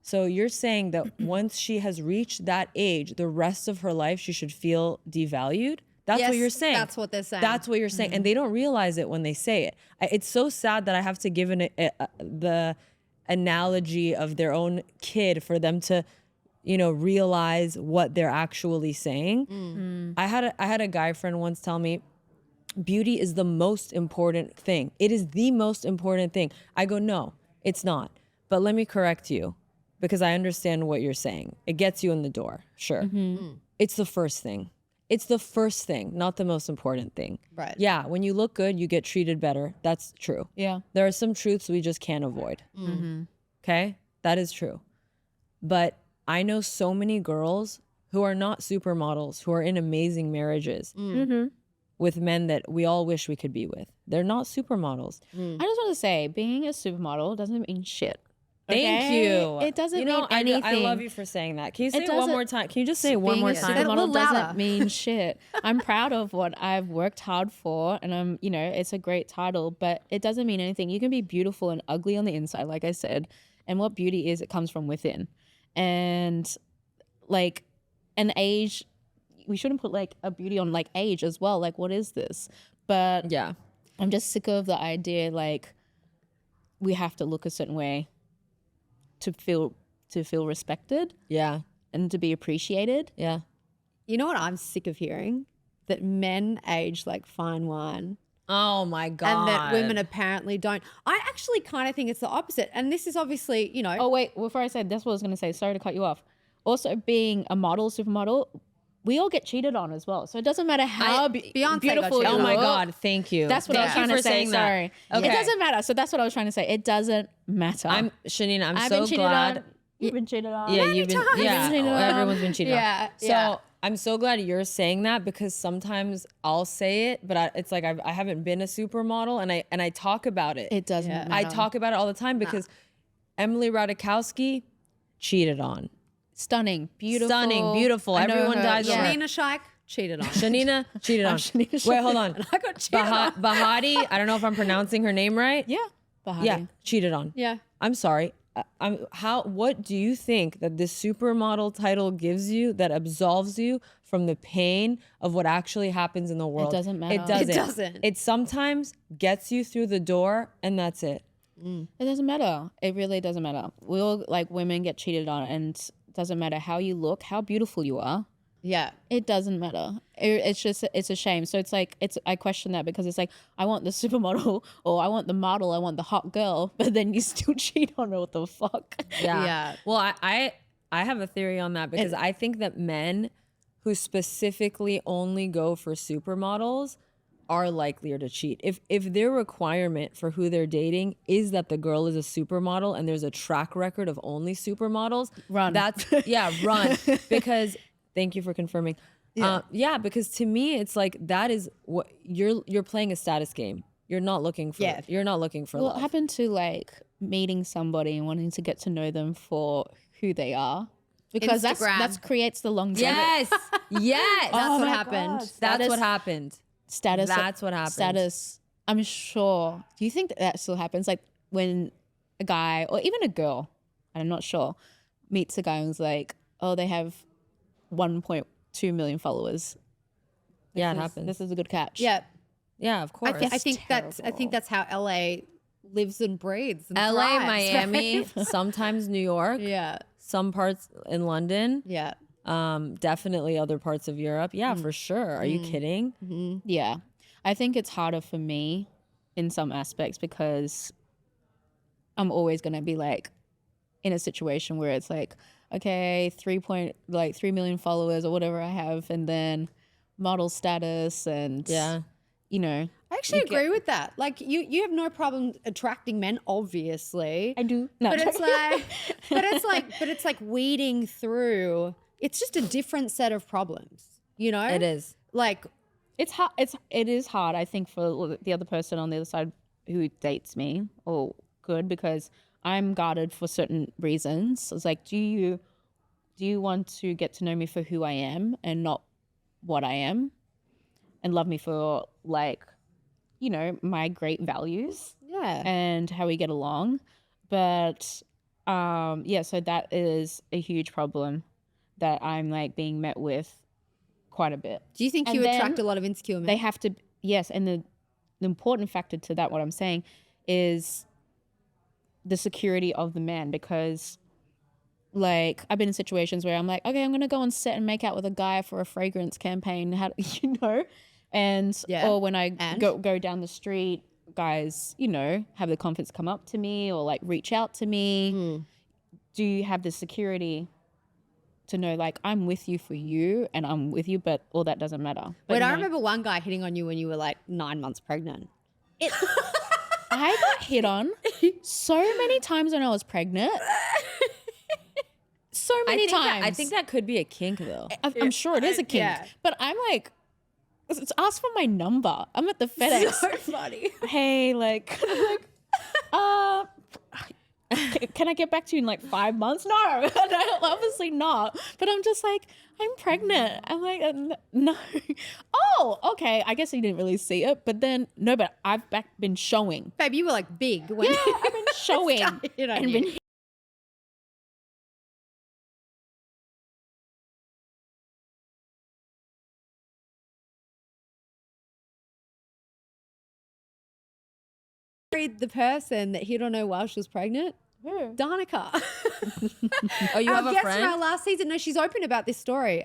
So you're saying that once she has reached that age, the rest of her life, she should feel devalued? That's what you're saying. That's what they're saying. That's what you're saying. And they don't realize it when they say it. It's so sad that I have to give the analogy of their own kid for them to, realize what they're actually saying. I had a guy friend once tell me, beauty is the most important thing. It is the most important thing. I go, no, it's not. But let me correct you because I understand what you're saying. It gets you in the door. Sure. It's the first thing. It's the first thing, not the most important thing. Right. Yeah, when you look good, you get treated better. That's true. Yeah. There are some truths we just can't avoid. Okay? That is true. But I know so many girls who are not supermodels, who are in amazing marriages with men that we all wish we could be with. They're not supermodels. I just want to say, being a supermodel doesn't mean shit. Thank Okay? you. It doesn't mean anything. I love you for saying that. Can you say it one doesn't- more time? Can you just say it one Being more a time? Say it a little supermodel louder. doesn't mean shit. I'm proud of what I've worked hard for, and it's a great title, but it doesn't mean anything. You can be beautiful and ugly on the inside, like I said, and what beauty is, it comes from within. And like an age, we shouldn't put like a beauty on like age as well. Like, what is this? But Yeah. I'm just sick of the idea like we have to look a certain way to feel respected Yeah. and to be appreciated. Yeah. You know what I'm sick of hearing? That men age like fine wine. Oh my God. And that women apparently don't. I actually kind of think it's the opposite. And this is obviously, Oh wait, before I said that's what I was gonna say. Sorry to cut you off. Also, being a model, supermodel, we all get cheated on as well. So it doesn't matter how Beyonce got beautiful you cheated Oh on. my look. God. Thank you. That's what I was Thank trying you to for say. saying that. Sorry. Okay. It doesn't matter. So that's what I was trying to say. It doesn't matter. Shanina, I'm I've so been cheated glad. on. You've been cheated on. Yeah, you've been. times. Yeah, Cheated on. everyone's been cheated Yeah, on. So yeah. I'm so glad you're saying that because sometimes I'll say it, but it's like I haven't been a supermodel, and I talk about it. It doesn't Yeah. matter. I talk about it all the time because Emily Ratajkowski cheated on. Stunning, beautiful. Everyone dies over her. Shanina Shaik cheated on. Shanina cheated on. Shanina Wait, Shaik. hold on. I got cheated on. Bahati, I don't know if I'm pronouncing her name right. Yeah. Bahati. Yeah, cheated on. Yeah. I'm sorry. What do you think that this supermodel title gives you that absolves you from the pain of what actually happens in the world? doesn't matter. It doesn't. It doesn't. It sometimes gets you through the door and that's it. It doesn't matter. It really doesn't matter. We all, like, women get cheated on, and it doesn't matter how you look, how beautiful you are. Yeah. It doesn't matter. It's a shame. So it's like, I question that because it's like, I want the supermodel, or I want the model, I want the hot girl, but then you still cheat on her. What the fuck? Yeah. Well, I have a theory on that because I think that men who specifically only go for supermodels are likelier to cheat. If their requirement for who they're dating is that the girl is a supermodel and there's a track record of only supermodels, Run. Run. Because thank you for confirming. Because to me it's like that is what you're playing a status game. You're not looking for you're not looking for What love. happened to like meeting somebody and wanting to get to know them for who they are? Because Instagram. that's creates the longevity. Yes. Yes. That's Oh what my happened. God. That's what happened. Status. That's what happened. Status. I'm sure. Do you think that still happens? Like when a guy or even a girl, I'm not sure, meets a guy who's like, oh, they have 1.2 million followers. Yeah, it happens. This is a good catch. Yeah. Yeah, of course. I think that's how LA lives and breathes. And LA, thrives, Miami, right? sometimes New York, Yeah. some parts in London, Yeah. definitely other parts of Europe. Yeah, for sure. Are you kidding? Yeah. I think it's harder for me in some aspects because I'm always going to be like in a situation where it's like, okay, 3 million followers or whatever I have, and then model status and Yeah. you know. I actually agree with that. Like you have no problem attracting men, obviously. I do. No, But it's like weeding through it's just a different set of problems, you know? It is. Like, It's hard. It is hard, I think, for the other person on the other side who dates me or could, because I'm guarded for certain reasons. It's like, do you want to get to know me for who I am and not what I am, and love me for, like, you know, my great values yeah. and how we get along? But yeah, so that is a huge problem that I'm like being met with quite a bit. Do you think you And attract then a lot of insecure men? They have to, yes, and the important factor to that, what I'm saying, is the security of the man, because like I've been in situations where I'm like, okay, I'm gonna go on set and make out with a guy for a fragrance campaign, how you know, and or when I go down the street, guys, you know, have the confidence come up to me or like reach out to me. Do you have the security to know, like, I'm with you for you and I'm with you, but all that doesn't matter? But I remember one guy hitting on you when you were like 9 months pregnant. I got hit on so many times when I was pregnant. So many times. I think that could be a kink, though. I'm sure it is a kink. Yeah. But I'm like, ask for my number. I'm at the FedEx. So funny. Hey, like, can I get back to you in like 5 months? No, no, obviously not. But I'm just like, I'm pregnant. I'm like, no. Oh, okay. I guess he didn't really see it. But then, no, but I've been showing. Babe, you were like big. When I've been showing. you know, and been married the person that hit on her while she was pregnant. Danica. Oh, you have Our a guest friend? from our last season. No, she's open about this story.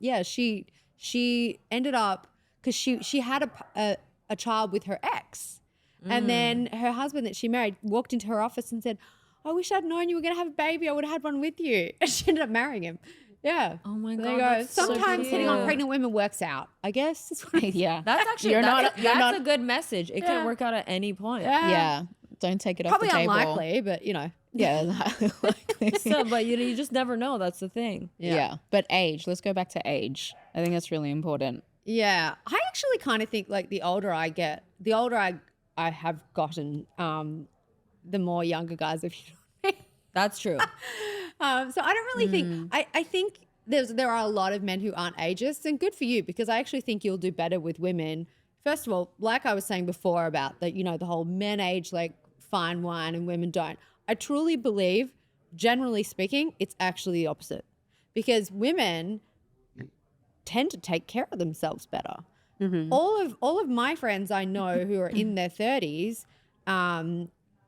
Yeah, she ended up because she had a child with her ex, and then her husband that she married walked into her office and said, "I wish I'd known you were going to have a baby. I would have had one with you." And she ended up marrying him. Yeah. Oh my There God, you go. that's so Sometimes hitting on cute. pregnant women works out, I guess. yeah. That's actually that's a good message. It can work out at any point. Yeah. Don't take it Probably off the table. unlikely, but you know. Yeah, unlikely. So, but you just never know. That's the thing. Yeah. But age. Let's go back to age. I think that's really important. Yeah. I actually kind of think like the older I get, the older I have gotten, the more younger guys have hit on me. That's true. So I don't really think, I think there are a lot of men who aren't ageist, and good for you, because I actually think you'll do better with women. First of all, like I was saying before about the, you know, the whole men age like fine wine and women don't. I truly believe, generally speaking, it's actually the opposite, because women tend to take care of themselves better. All of my friends I know who are in their 30s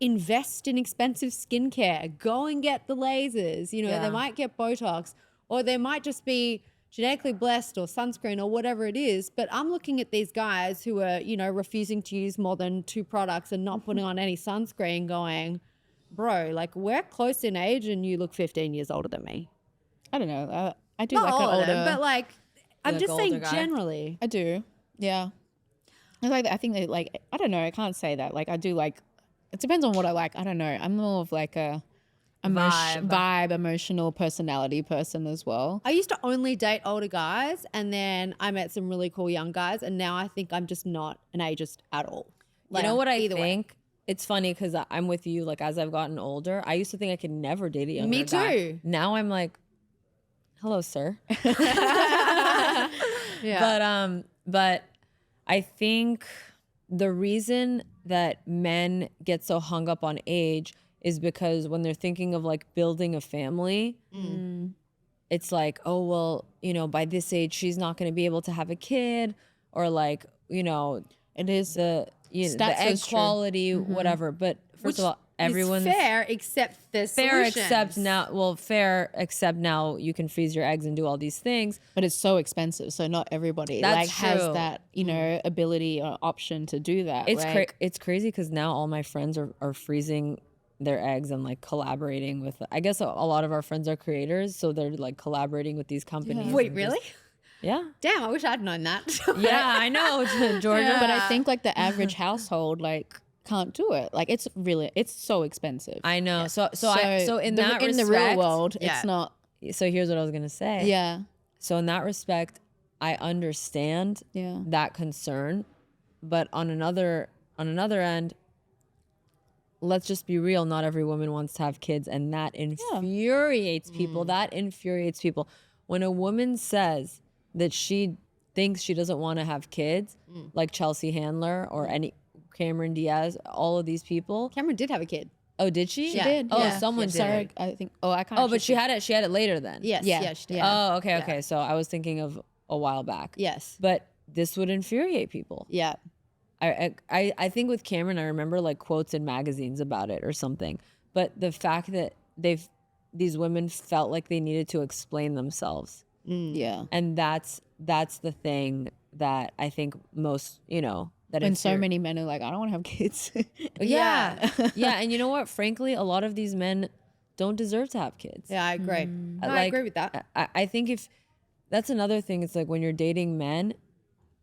invest in expensive skincare, go and get the lasers, you know, they might get Botox, or they might just be genetically blessed or sunscreen or whatever it is. But I'm looking at these guys who are, you know, refusing to use more than 2 products and not putting on any sunscreen, going, bro, like, we're close in age and you look 15 years older than me. I don't know. I do Not like all an of older. them, but like, I'm like just older saying guy? generally. I do. Yeah. I like. I think that, like, I don't know. I can't say that. Like, I do like. It depends on what I like. I don't know. I'm more of like a vibe, emotional personality person as well. I used to only date older guys, and then I met some really cool young guys, and now I think I'm just not an ageist at all. You know what I either way. think? It's funny because I'm with you. Like, as I've gotten older, I used to think I could never date a younger Me guy. too. Now I'm like, hello, sir. Yeah. But I think the reason that men get so hung up on age is because when they're thinking of like building a family, it's like, oh, well, you know, by this age, she's not going to be able to have a kid, or like, you know, It is the egg true. quality, whatever. But first of all, everyone's It's fair, except there's fair solutions. except now you can freeze your eggs and do all these things. But it's so expensive, so not everybody That's like has true. that, you know, ability or option to do that. It's crazy because now all my friends are freezing their eggs and like collaborating with, I guess a lot of our friends are creators, so they're like collaborating with these companies. Wait, and really? Yeah. Damn, I wish I'd known that. Yeah, I know, Georgia. But I think like the average household like can't do it. Like it's so expensive. I know. So in the that in the respect, real world, Yeah. it's not So here's what I was gonna say. Yeah. So in that respect, I understand Yeah. that concern, but on another end, let's just be real. Not every woman wants to have kids, and that infuriates people. That infuriates people. When a woman says that she thinks she doesn't want to have kids, like Chelsea Handler or any Cameron Diaz, all of these people. Cameron did have a kid. Oh, did she? She did. Oh, yeah. someone did. Sorry, I think. Oh, I can't. Oh, but she had it. She had it later then. Yes. Yeah. Yeah. She did. Oh, okay, okay. So I was thinking of a while back. Yes. But this would infuriate people. Yeah. I think with Cameron, I remember like quotes in magazines about it or something. But the fact that these women felt like they needed to explain themselves, Yeah. and that's the thing that I think most, that And so many men are like, I don't want to have kids. yeah, yeah, and you know what? Frankly, a lot of these men don't deserve to have kids. Yeah, I agree. No, I Like, agree with that. I think if that's another thing, it's like when you're dating men,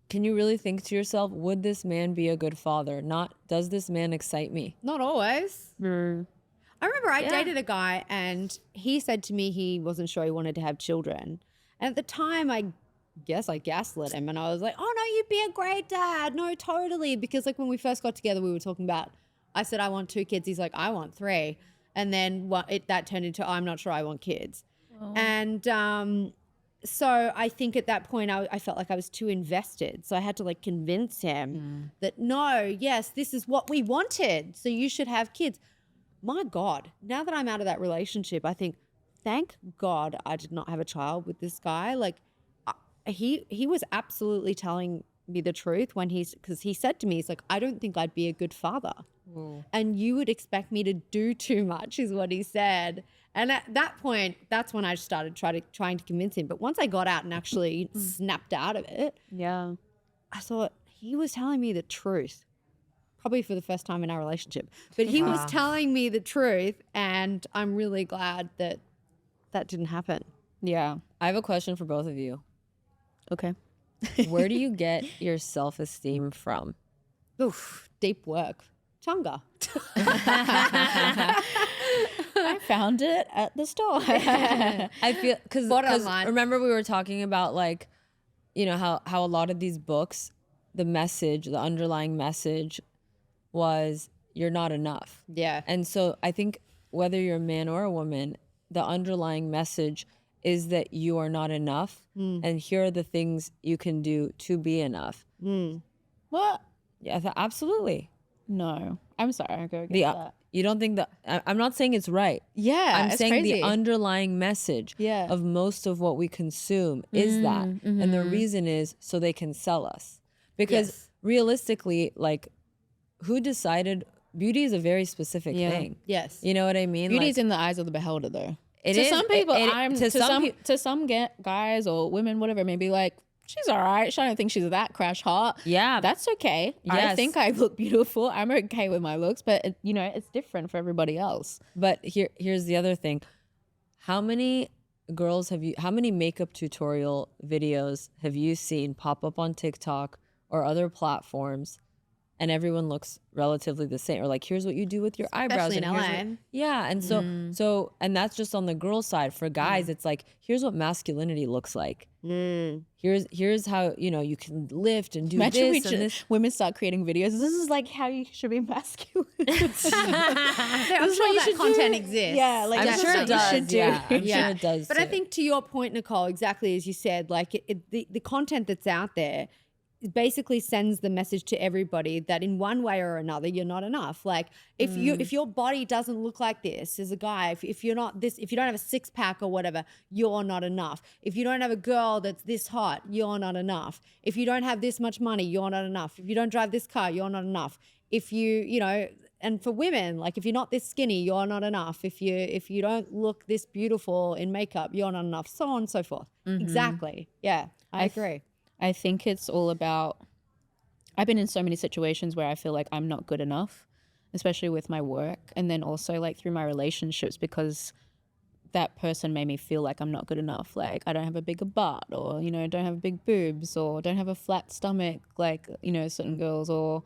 can you really think to yourself, would this man be a good father? Not, does this man excite me? Not always. I remember I dated a guy and he said to me he wasn't sure he wanted to have children. And at the time, I guess I gaslit him and I was like, oh no, you'd be a great dad. No, totally. Because like when we first got together, we were talking about, I said, I want 2 kids. He's like, I want 3. And then that turned into, I'm not sure I want kids. And so I think at that point I felt like I was too invested. So I had to like convince him that no, yes, this is what we wanted. So you should have kids. My God, now that I'm out of that relationship, I think, thank God I did not have a child with this guy. Like he was absolutely telling me the truth when because he said to me, he's like, I don't think I'd be a good father. And you would expect me to do too much is what he said. And at that point, that's when I started trying to convince him. But once I got out and actually snapped out of it, Yeah. I thought he was telling me the truth, probably for the first time in our relationship. But he was telling me the truth, and I'm really glad that didn't happen. Yeah. I have a question for both of you. Okay. Where do you get your self-esteem from? Oof, deep work. Chunga. I found it at the store. I feel because Bottom line. remember we were talking about like, how a lot of these books, the underlying message was you're not enough. Yeah. And so I think whether you're a man or a woman, the underlying message is that you are not enough, and here are the things you can do to be enough. What? Yeah, absolutely. No. I'm sorry. I go against that. You don't think that? I'm not saying it's right. Yeah. I'm it's saying crazy. the underlying message of most of what we consume is that. And the reason is so they can sell us. Because realistically, like, who decided beauty is a very specific thing? Yes. You know what I mean? Beauty's Like, in the eyes of the beholder, though. it To is- some people, to some guys or women, whatever, maybe like, she's all right. I don't think she's that crash hot. Yeah. That's okay. I Yes. think I look beautiful. I'm okay with my looks, but it's different for everybody else. But here's the other thing. How many makeup tutorial videos have you seen pop up on TikTok or other platforms, and everyone looks relatively the same? Or like, here's what you do with your eyebrows. Especially in and here's LA. what- yeah. And so and that's just on the girl side. For guys, it's like, here's what masculinity looks like. Here's how, you can lift and do Imagine this and this. women start creating videos. This is like how you should be masculine. I'm sure that content exists. Yeah, like I'm that's sure what it you does. should do. Yeah, I'm Yeah. sure it does. But I too. think to your point, Nicole, exactly as you said, like the content that's out there basically sends the message to everybody that in one way or another you're not enough. Like if your body doesn't look like this as a guy, if you're not this, if you don't have a 6-pack or whatever, you're not enough. If you don't have a girl that's this hot, you're not enough. If you don't have this much money, you're not enough. If you don't drive this car, you're not enough. If and for women, like if you're not this skinny, you're not enough. If you don't look this beautiful in makeup, you're not enough. So on and so forth. Exactly. Yeah, I agree. I think it's all about, I've been in so many situations where I feel like I'm not good enough, especially with my work. And then also like through my relationships, because that person made me feel like I'm not good enough. Like I don't have a bigger butt, or, don't have big boobs, or don't have a flat stomach, like, certain girls, or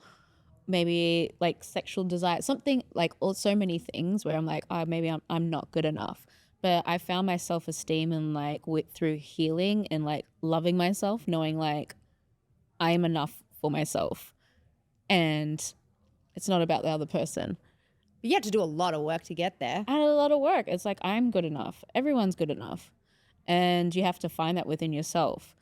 maybe like sexual desire, something like so many things where I'm like, maybe I'm not good enough. But I found my self-esteem and like through healing and like loving myself, knowing like I am enough for myself and it's not about the other person. But you had to do a lot of work to get there. I had a lot of work. It's like, I'm good enough. Everyone's good enough. And you have to find that within yourself.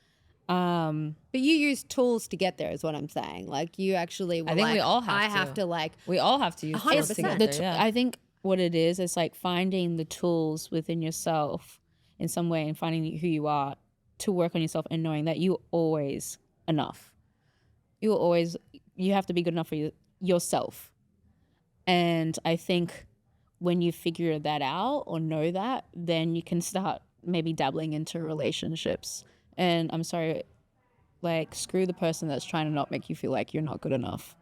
But you use tools to get there is what I'm saying. Like you actually were I think like, we all have I to. have to like, We all have to use tools to 100%. get there, yeah. I think what it is like finding the tools within yourself in some way and finding who you are to work on yourself and knowing that you're always enough. You have to be good enough for yourself. And I think when you figure that out or know that, then you can start maybe dabbling into relationships. And I'm sorry, like screw the person that's trying to not make you feel like you're not good enough.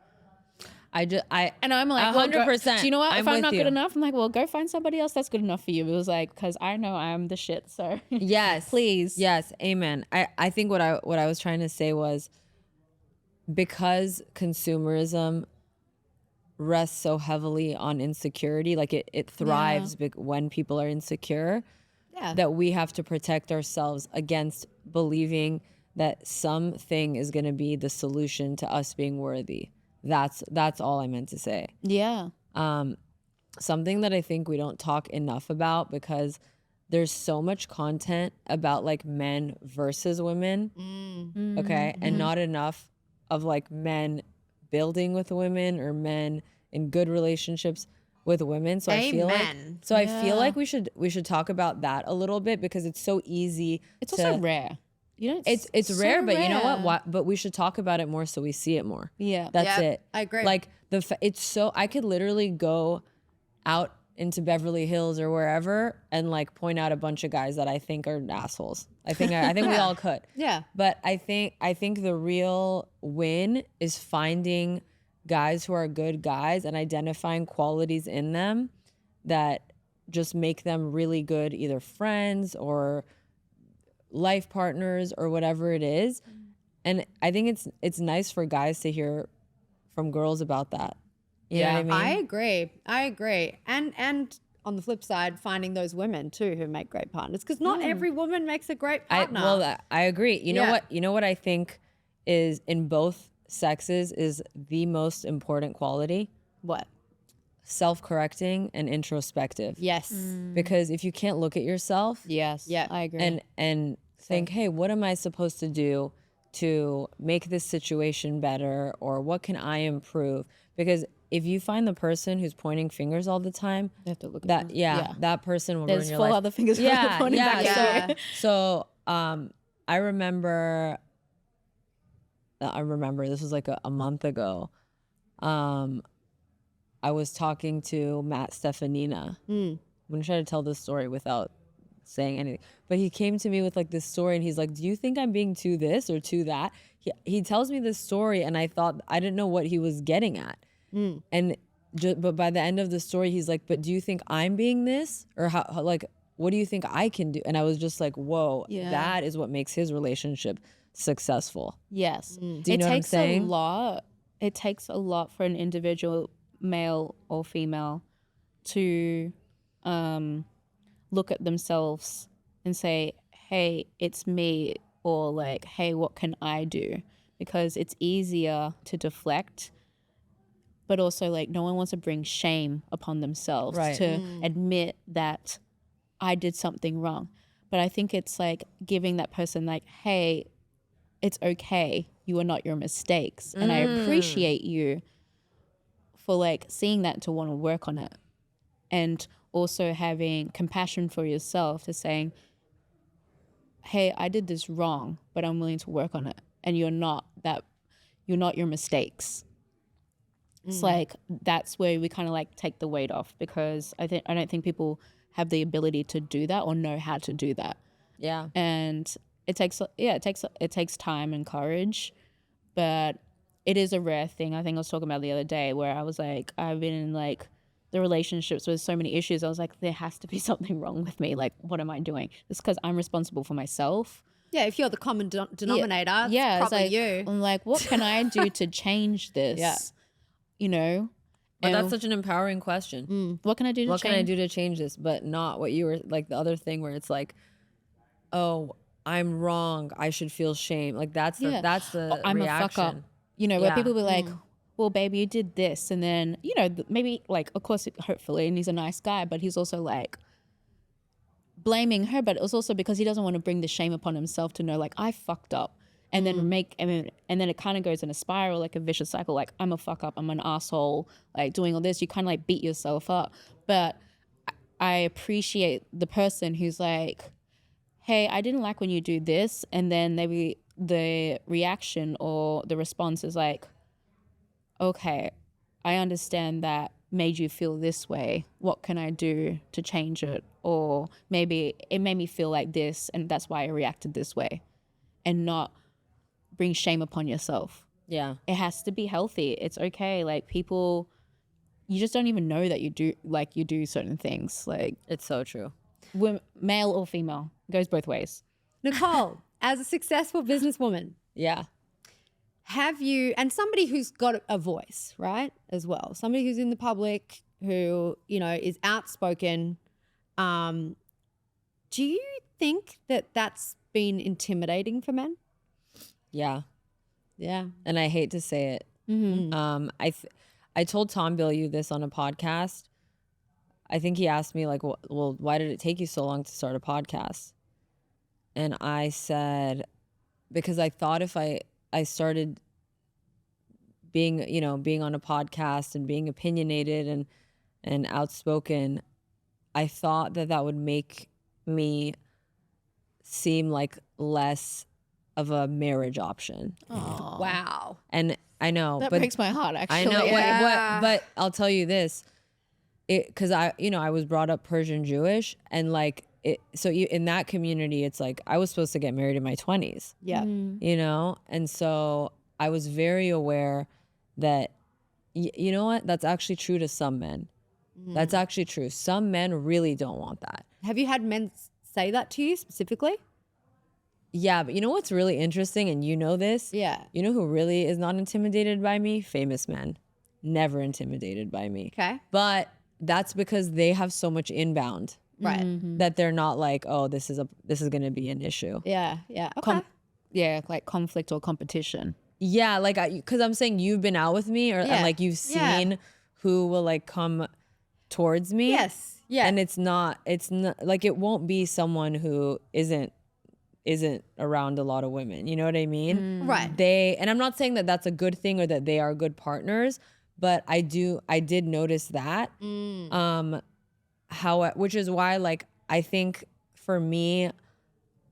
And I'm like, 100%. Do you know what? If I'm with not you. good enough, I'm like, well, go find somebody else that's good enough for you. It was like, because I know I'm the shit. So Yes. please. Yes. Amen. I think what I was trying to say was, because consumerism rests so heavily on insecurity, like it thrives when people are insecure, that we have to protect ourselves against believing that something is going to be the solution to us being worthy. That's all I meant to say. Yeah. Something that I think we don't talk enough about, because there's so much content about like men versus women, okay, and not enough of like men building with women or men in good relationships with women. So I feel like we should talk about that a little bit, because it's so easy. It's also rare. You know, It's so rare, but you know rare. what? But we should talk about it more so we see it more. Yeah. That's Yep, it. I agree. Like it's so, I could literally go out into Beverly Hills or wherever and like point out a bunch of guys that I think are assholes. I think we all could. Yeah. But I think the real win is finding guys who are good guys and identifying qualities in them that just make them really good, either friends or life partners or whatever it is. And I think it's nice for guys to hear from girls about that. You know what I mean? I agree. And on the flip side, finding those women too who make great partners, because not every woman makes a great partner. I agree. You know what I think is in both sexes is the most important quality? What? Self-correcting and introspective. Yes. Because if you can't look at yourself, Yes. Yeah. I agree. and think, hey, what am I supposed to do to make this situation better, or what can I improve? Because if you find the person who's pointing fingers all the time, You have to look at that them. that person will There's ruin your 4 life. other fingers pointing back at you. So I remember this was like a month ago. I was talking to Matt Stefanina. I'm gonna try to tell this story without saying anything, but he came to me with like this story, and he's like, do you think I'm being too this or too that? He tells me this story, and I didn't know what he was getting at. And but by the end of the story, he's like, but do you think I'm being this, or how like, what do you think I can do? And I was just like, whoa, that is what makes his relationship successful. Yes. Do you know what I'm saying? It takes a lot for an individual, male or female, to look at themselves and say, hey, it's me, or like, hey, what can I do? Because it's easier to deflect, but also like no one wants to bring shame upon themselves to admit that I did something wrong. But I think it's like giving that person like, hey, it's okay. You are not your mistakes. And I appreciate you for like seeing that, to want to work on it. And also having compassion for yourself, to saying, hey, I did this wrong, but I'm willing to work on it. And you're not your mistakes. It's like, that's where we kind of like take the weight off, because I don't think people have the ability to do that or know how to do that. Yeah. And it takes time and courage, but it is a rare thing. I think I was talking about the other day where I was like, I've been in like the relationships with so many issues. I was like, there has to be something wrong with me. Like, what am I doing? It's because I'm responsible for myself. Yeah, if you're the common denominator, it's probably like, you. I'm like, what can I do to change this? Yeah. You know? But And that's such an empowering question. what can I do to What change? can I do to change this? But not what you were like the other thing where it's like, oh, I'm wrong. I should feel shame. Like that's the I'm reaction. a fuck up. You know, where Yeah. people be like, well, baby, you did this. And then, you know, maybe like, of course, hopefully, and he's a nice guy, but he's also like blaming her, but it was also because he doesn't want to bring the shame upon himself to know like, I fucked up. And then and then it kind of goes in a spiral, like a vicious cycle. Like, I'm a fuck up. I'm an asshole. Like doing all this, you kind of like beat yourself up. But I appreciate the person who's like, hey, I didn't like when you do this. And then maybe the reaction or the response is like, okay, I understand that made you feel this way. What can I do to change it? Or maybe it made me feel like this and that's why I reacted this way. And not bring shame upon yourself. Yeah. It has to be healthy. It's okay. Like people, you just don't even know that you do certain things. Like It's so true. male or female, it goes both ways. Nicole, as a successful businesswoman, Yeah. have you, and somebody who's got a voice, right, as well, somebody who's in the public who, you know, is outspoken, do you think that that's been intimidating for men? Yeah. Yeah. And I hate to say it. I told Tom Bilyeu this on a podcast. I think he asked me like, well, why did it take you so long to start a podcast? And I said, because I thought if I started being on a podcast and being opinionated and outspoken, I thought that would make me seem like less of a marriage option. Wow. And I know, That but breaks my heart, actually. I know, Yeah. but I'll tell you this, because I was brought up Persian Jewish, and like in that community, it's like I was supposed to get married in my 20s. Yeah. You know, and so I was very aware that you know what, that's actually true to some men. That's actually true. Some men really don't want that. Have you had men say that to you specifically? Yeah, but you know what's really interesting, and you know this? Yeah. You know who really is not intimidated by me? Famous men. Never intimidated by me. Okay. But that's because they have so much inbound Right. that they're not like, oh, this is going to be an issue. Yeah. Yeah. Okay. Yeah, like conflict or competition. Yeah, like because I'm saying you've been out with me, and Yeah. like you've seen who will like come towards me. Yes. Yeah. And it's not like it won't be someone who isn't around a lot of women. You know what I mean? Right. And I'm not saying that that's a good thing or that they are good partners, but I did notice that. Which is why like I think for me,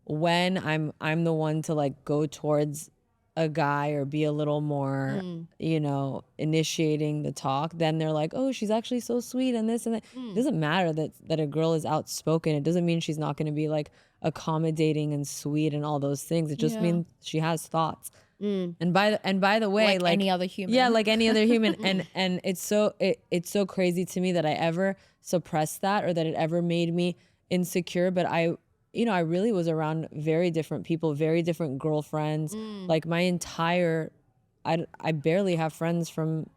when I'm the one to like go towards a guy or be a little more, initiating the talk, then they're like, oh, she's actually so sweet and this and that. It doesn't matter that a girl is outspoken. It doesn't mean she's not going to be like accommodating and sweet and all those things. It just means she has thoughts. And by the way, like any other human. Yeah, like any other human. And it's so crazy to me that I ever suppressed that or that it ever made me insecure. But I really was around very different people, very different girlfriends. Like my entire, I barely have friends from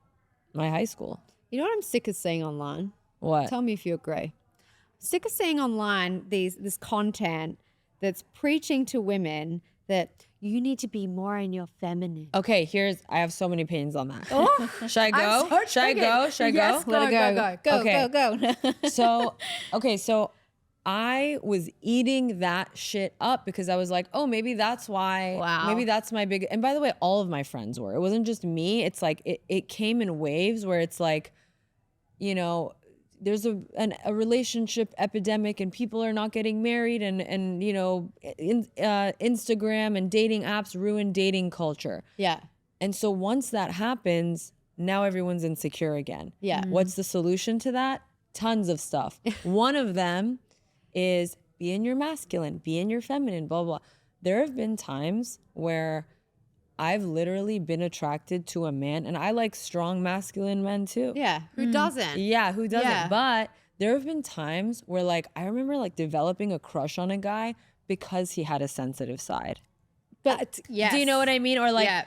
my high school. You know what I'm sick of seeing online? What? Tell me if you agree. Sick of seeing online this content that's preaching to women that you need to be more in your feminine. Okay, I have so many opinions on that. Oh, Should I go? I'm so Should I go? triggered. Should I Yes, go? go, go. Go, Okay. go. So I was eating that shit up because I was like, oh, maybe that's why. Wow. Maybe that's my big. And by the way, all of my friends were. It wasn't just me. It's like it came in waves where it's like, there's a relationship epidemic and people are not getting married and Instagram and dating apps ruin dating culture. Yeah. And so once that happens, now everyone's insecure again. Yeah. What's the solution to that? Tons of stuff. One of them is be in your masculine, be in your feminine, blah, blah. There have been times where I've literally been attracted to a man, and I like strong masculine men too. Yeah. Who doesn't? Yeah, who doesn't? Yeah. But there have been times where like I remember like developing a crush on a guy because he had a sensitive side. Yes. Do you know what I mean? Or like Yeah.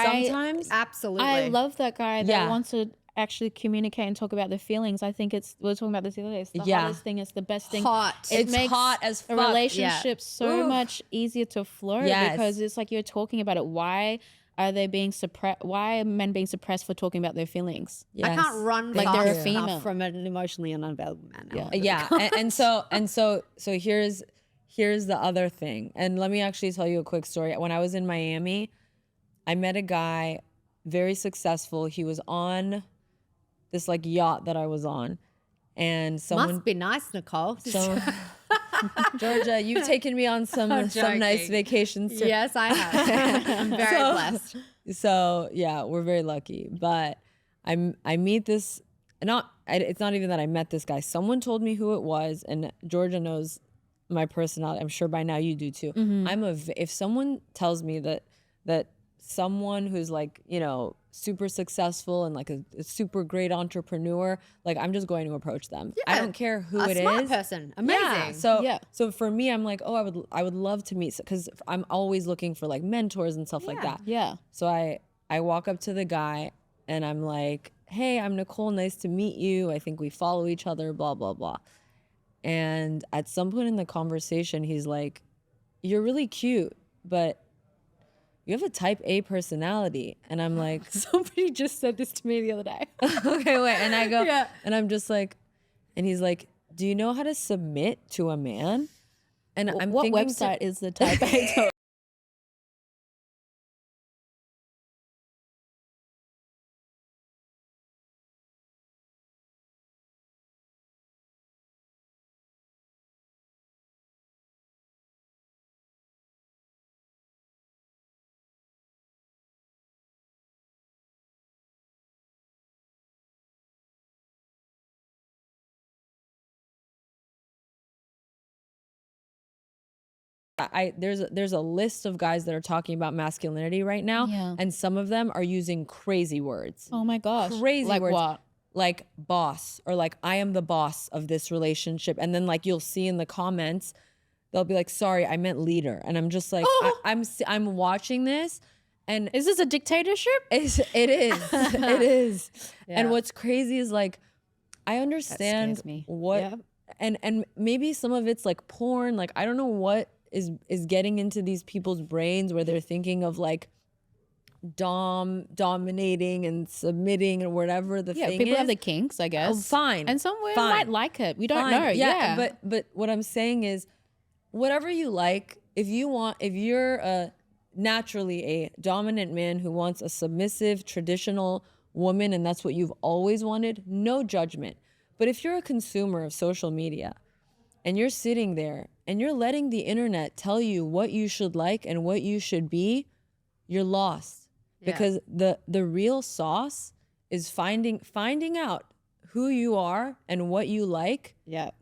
sometimes Absolutely. I love that guy that Yeah. wants to actually communicate and talk about their feelings. I think we were talking about this the other day. It's the hardest thing. It's the best thing. It's makes hot as a fuck. relationship so much easier to flow because it's like you're talking about it. Why are they being suppressed? Why are men being suppressed for talking about their feelings? I can't run Like fast they're a enough female. from an emotionally unavailable man. Now. Yeah. So here's the other thing. And let me actually tell you a quick story. When I was in Miami, I met a guy, very successful. He was on this like yacht that I was on. And someone Must be nice, Nicole. Georgia, you've taken me on some nice vacations too. Yes, I have. I'm very blessed. So yeah, we're very lucky. But I meet this. It's not even that I met this guy. Someone told me who it was, and Georgia knows my personality. I'm sure by now you do too. If someone tells me that someone who's like, you know, super successful and like a super great entrepreneur, like I'm just going to approach them. I don't care who it is. A smart person, amazing. So for me, I'm like, oh, I would love to meet, because I'm always looking for like mentors and stuff like that. Yeah. So I walk up to the guy and I'm like, hey, I'm Nicole. Nice to meet you. I think we follow each other. Blah blah blah. And at some point in the conversation, he's like, you're really cute, but you have a type A personality. And I'm like, Somebody just said this to me the other day. okay, wait. And I go, and I'm just like, and he's like, do you know how to submit to a man? And I'm what thinking website is the type A? there's a list of guys that are talking about masculinity right now, and some of them are using crazy words. Oh my gosh. Crazy like words. What? Like boss, or like I am the boss of this relationship. And then like you'll see in the comments, they'll be like, sorry, I meant leader. And I'm just like, I'm watching this, and Is this a dictatorship? it is. It is. And what's crazy is like, I understand scares me. what, and maybe some of it's like porn. Like I don't know what is getting into these people's brains where they're thinking of like dominating and submitting and whatever the thing people is. have the kinks, I guess. Oh, fine. And some women might like it. We don't know. Yeah. But what I'm saying is, whatever you like, if you're naturally a dominant man who wants a submissive, traditional woman, and that's what you've always wanted, no judgment. But if you're a consumer of social media and you're sitting there and you're letting the internet tell you what you should like and what you should be, you're lost. Because the real sauce is finding out who you are and what you like,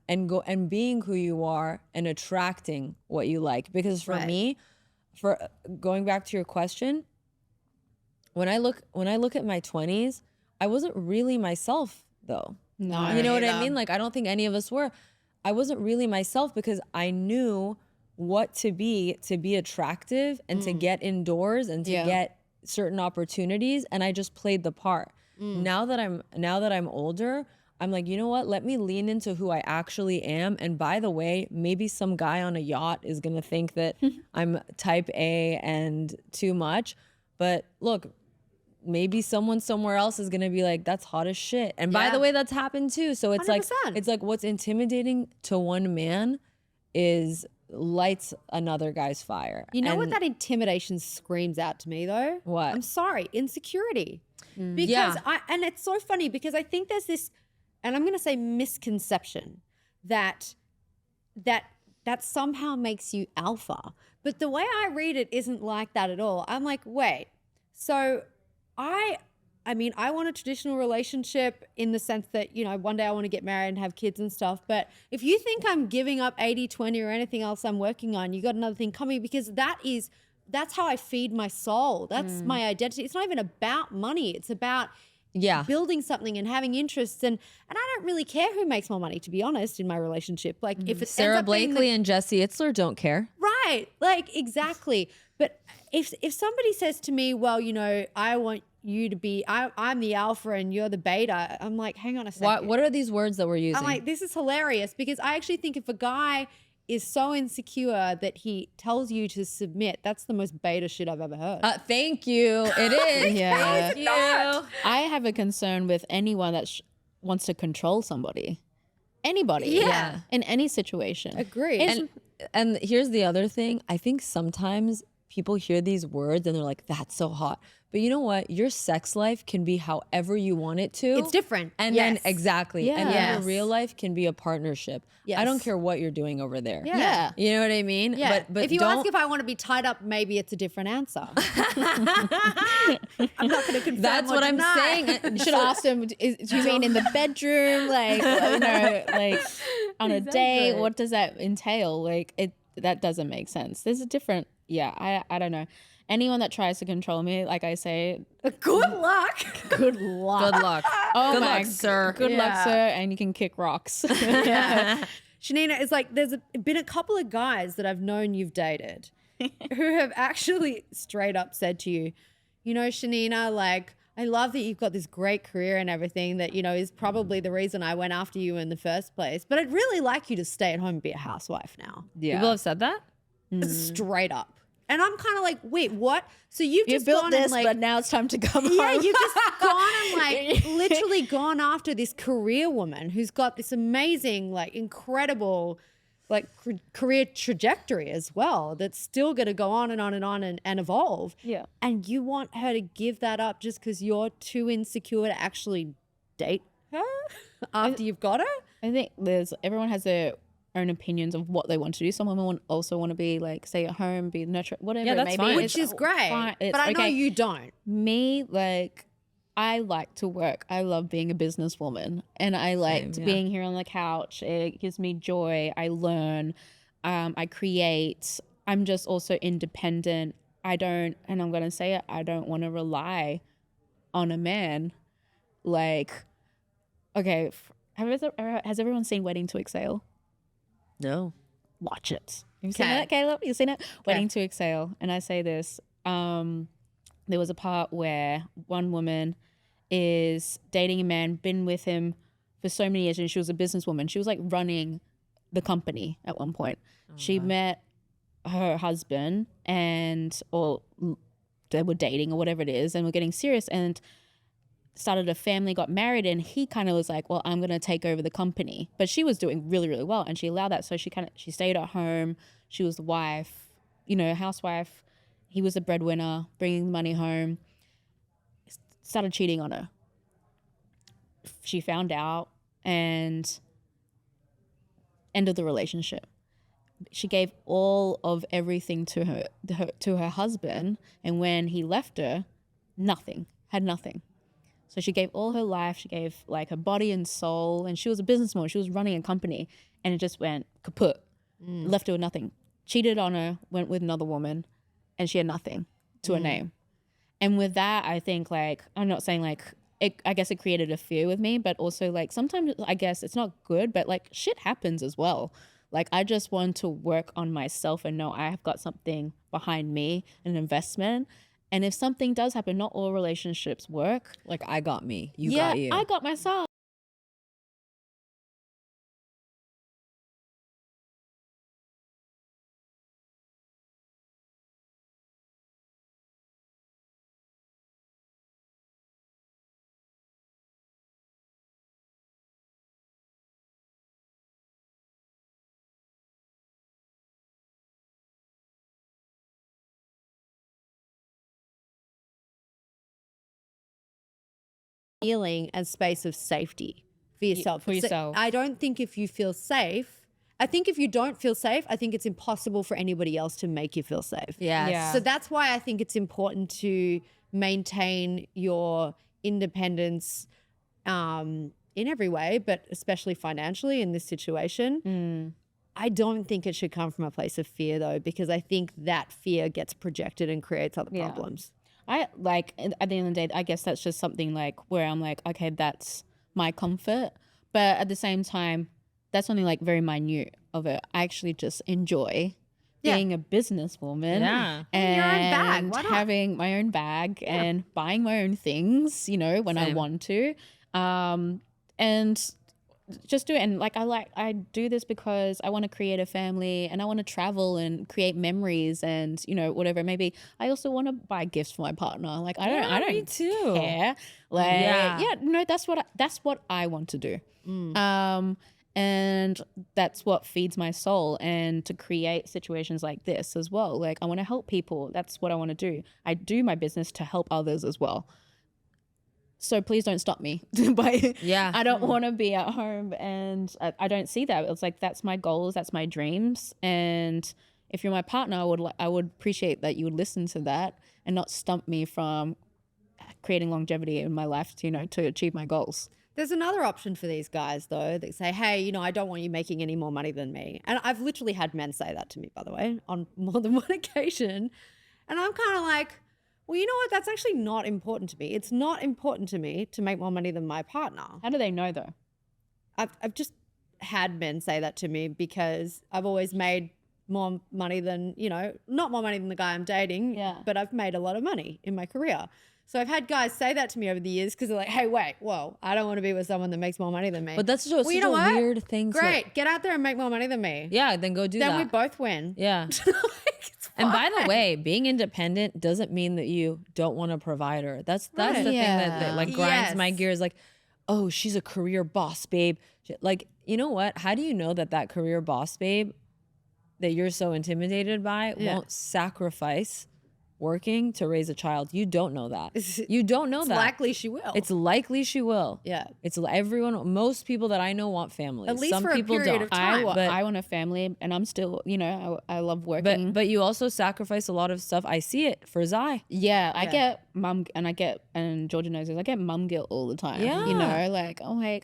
and being who you are and attracting what you like. Because for me, for going back to your question, when I look at my 20s, I wasn't really myself though. No. You know what I mean? Like I don't think any of us were. I wasn't really myself because I knew what to be attractive and to get indoors and to get certain opportunities, and I just played the part. Now that I'm older, I'm like, you know what? Let me lean into who I actually am. And by the way, maybe some guy on a yacht is gonna think that I'm type A and too much. But look, maybe someone somewhere else is gonna be like, that's hot as shit. And by the way, that's happened too. So it's 100%. it's like what's intimidating to one man is lights another guy's fire. You know what that intimidation screams out to me though? What? I'm sorry, insecurity. Because and it's so funny because I think there's this, and I'm going to say misconception that somehow makes you alpha. But the way I read it isn't like that at all. I'm like, wait, so I mean, I want a traditional relationship in the sense that, you know, one day I want to get married and have kids and stuff. But if you think I'm giving up 80-20 or anything else I'm working on, you got another thing coming, because that's how I feed my soul. That's my identity. It's not even about money. It's about building something and having interests. And I don't really care who makes more money, to be honest, in my relationship. Like if it's Sarah Blakely and Jesse Itzler don't care. Right. Like exactly. But if somebody says to me, well, you know, I want you to be, I'm the alpha and you're the beta. I'm like, hang on a second. What are these words that we're using? I'm like, this is hilarious because I actually think if a guy is so insecure that he tells you to submit, that's the most beta shit I've ever heard. Thank you. It is. Yeah. Thank you. I have a concern with anyone that wants to control somebody. Anybody. Yeah. In any situation. Agreed. And here's the other thing. I think sometimes people hear these words and they're like, that's so hot. But you know what? Your sex life can be however you want it to. It's different. And Yes. then exactly. Yeah. And then Yes. your real life can be a partnership. Yes. I don't care what you're doing over there. Yeah. You know what I mean? Yeah. But if you don't, ask if I want to be tied up, maybe it's a different answer. I'm not going to confirm. that's or what I'm deny. saying. You should have asked him, do you mean in the bedroom? Like, you know, like on a date? Exactly. What does that entail? Like, that doesn't make sense. There's a different, I don't know. Anyone that tries to control me, like I say, Good luck. good luck. Good luck. Oh Good my luck, sir. Good luck, Yeah. sir, and you can kick rocks. Shanina, it's like there's been a couple of guys that I've known you've dated who have actually straight up said to you, you know, Shanina, like, I love that you've got this great career and everything that, you know, is probably the reason I went after you in the first place. But I'd really like you to stay at home and be a housewife now. Yeah. People have said that? Straight up. And I'm kind of like, wait, what? So you've You just built gone this, and like, but now it's time to come yeah, home. you've just gone and like literally gone after this career woman who's got this amazing, like incredible, like career trajectory as well. That's still going to go on and on and on and evolve. Yeah. And you want her to give that up just because you're too insecure to actually date her after you've got her? I think everyone has their own opinions of what they want to do. Some women also want to be like, stay at home, be nurtured, whatever. Yeah, it that's may be. fine. Which is great. fine. It's But I know okay. you don't. Me, like, I like to work. I love being a businesswoman, and I liked yeah. being here on the couch. It gives me joy. I learn. I create. I'm just also independent. I don't, and I'm gonna say it, I don't want to rely on a man. Like, okay, has everyone seen Wedding to Exhale? No. Watch it. Have you seen Okay. it, Caleb? You seen it? Waiting to Exhale. And I say this, there was a part where one woman is dating a man, been with him for so many years, and she was a businesswoman. She was like running the company at one point. She met her husband or they were dating or whatever it is, and were getting serious, and started a family, got married, and he kind of was like, well, I'm going to take over the company. But she was doing really, really well, and she allowed that. So she stayed at home. She was the wife, you know, housewife. He was the breadwinner, bringing the money home. Started cheating on her. She found out and ended the relationship. She gave all of everything to her husband, and when he left her, had nothing. So she gave all her life, she gave like her body and soul, and she was a businesswoman, she was running a company, and it just went kaput, left her with nothing. Cheated on her, went with another woman, and she had nothing to her name. And with that, I think, like, I'm not saying like, I guess it created a fear with me, but also like sometimes I guess it's not good, but like shit happens as well. Like, I just want to work on myself and know I have got something behind me, an investment. And if something does happen, not all relationships work. Like, I got me. You Yeah, got you. I got myself. Feeling and space of safety for yourself. for yourself. I don't think if you feel safe, I think if you don't feel safe, I think it's impossible for anybody else to make you feel safe. Yes. Yeah. So that's why I think it's important to maintain your independence in every way, but especially financially in this situation. I don't think it should come from a place of fear though, because I think that fear gets projected and creates other Yeah. problems. I like, at the end of the day, I guess that's just something like where I'm like, okay, that's my comfort. But at the same time, that's something like very minute of it. I actually just enjoy being a businesswoman. Yeah. And your own bag. Why not? having my own bag and buying my own things, you know, when I Same. want to. And just do it. And I do this because I want to create a family and I want to travel and create memories and, you know, whatever it may be. I also want to buy gifts for my partner. Like I don't me too. care. Like that's what I want to do. And that's what feeds my soul, and to create situations like this as well. Like I want to help people. That's what I want to do. I do my business to help others as well. So please don't stop me. I don't want to be at home, and I don't see that. It's like, that's my goals, that's my dreams. And if you're my partner, I would appreciate that you would listen to that and not stump me from creating longevity in my life to, you know, to achieve my goals. There's another option for these guys, though, that say, hey, you know, I don't want you making any more money than me. And I've literally had men say that to me, by the way, on more than one occasion. And I'm kind of like, well, you know what? That's actually not important to me. It's not important to me to make more money than my partner. How do they know, though? I've just had men say that to me because I've always made more money than, you know, not more money than the guy I'm dating, but I've made a lot of money in my career. So I've had guys say that to me over the years because they're like, hey, wait, whoa, I don't want to be with someone that makes more money than me. But that's just such a weird thing. Great, get out there and make more money than me. Yeah, then go do that. Then we both win. Yeah. And by the way, being independent doesn't mean that you don't want a provider. That's the thing that like grinds my gears. Like, oh, she's a career boss, babe. Like, you know what? How do you know that career boss, babe, that you're so intimidated by won't sacrifice working to raise a child? You don't know that. You don't know that. It's likely she will. It's likely she will. Yeah. It's everyone. Most people that I know want families. At least some for a people period don't. of time. I want a family, and I'm still, you know, I love working. But you also sacrifice a lot of stuff. I see it for Zai. Yeah, I get mum, and Georgia knows this, I get mum guilt all the time. Yeah. You know, like, oh, like,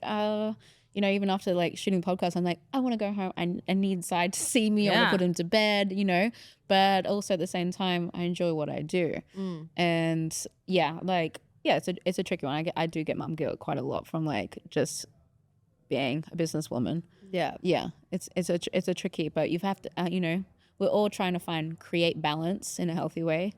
you know, even after like shooting podcasts, I'm like, I want to go home. I need Zai to see me. I want to put him to bed, you know. But also at the same time, I enjoy what I do. And it's a tricky one. I do get mum guilt quite a lot from like just being a businesswoman. Yeah, it's a tricky, but you have to, you know, we're all trying to create balance in a healthy way.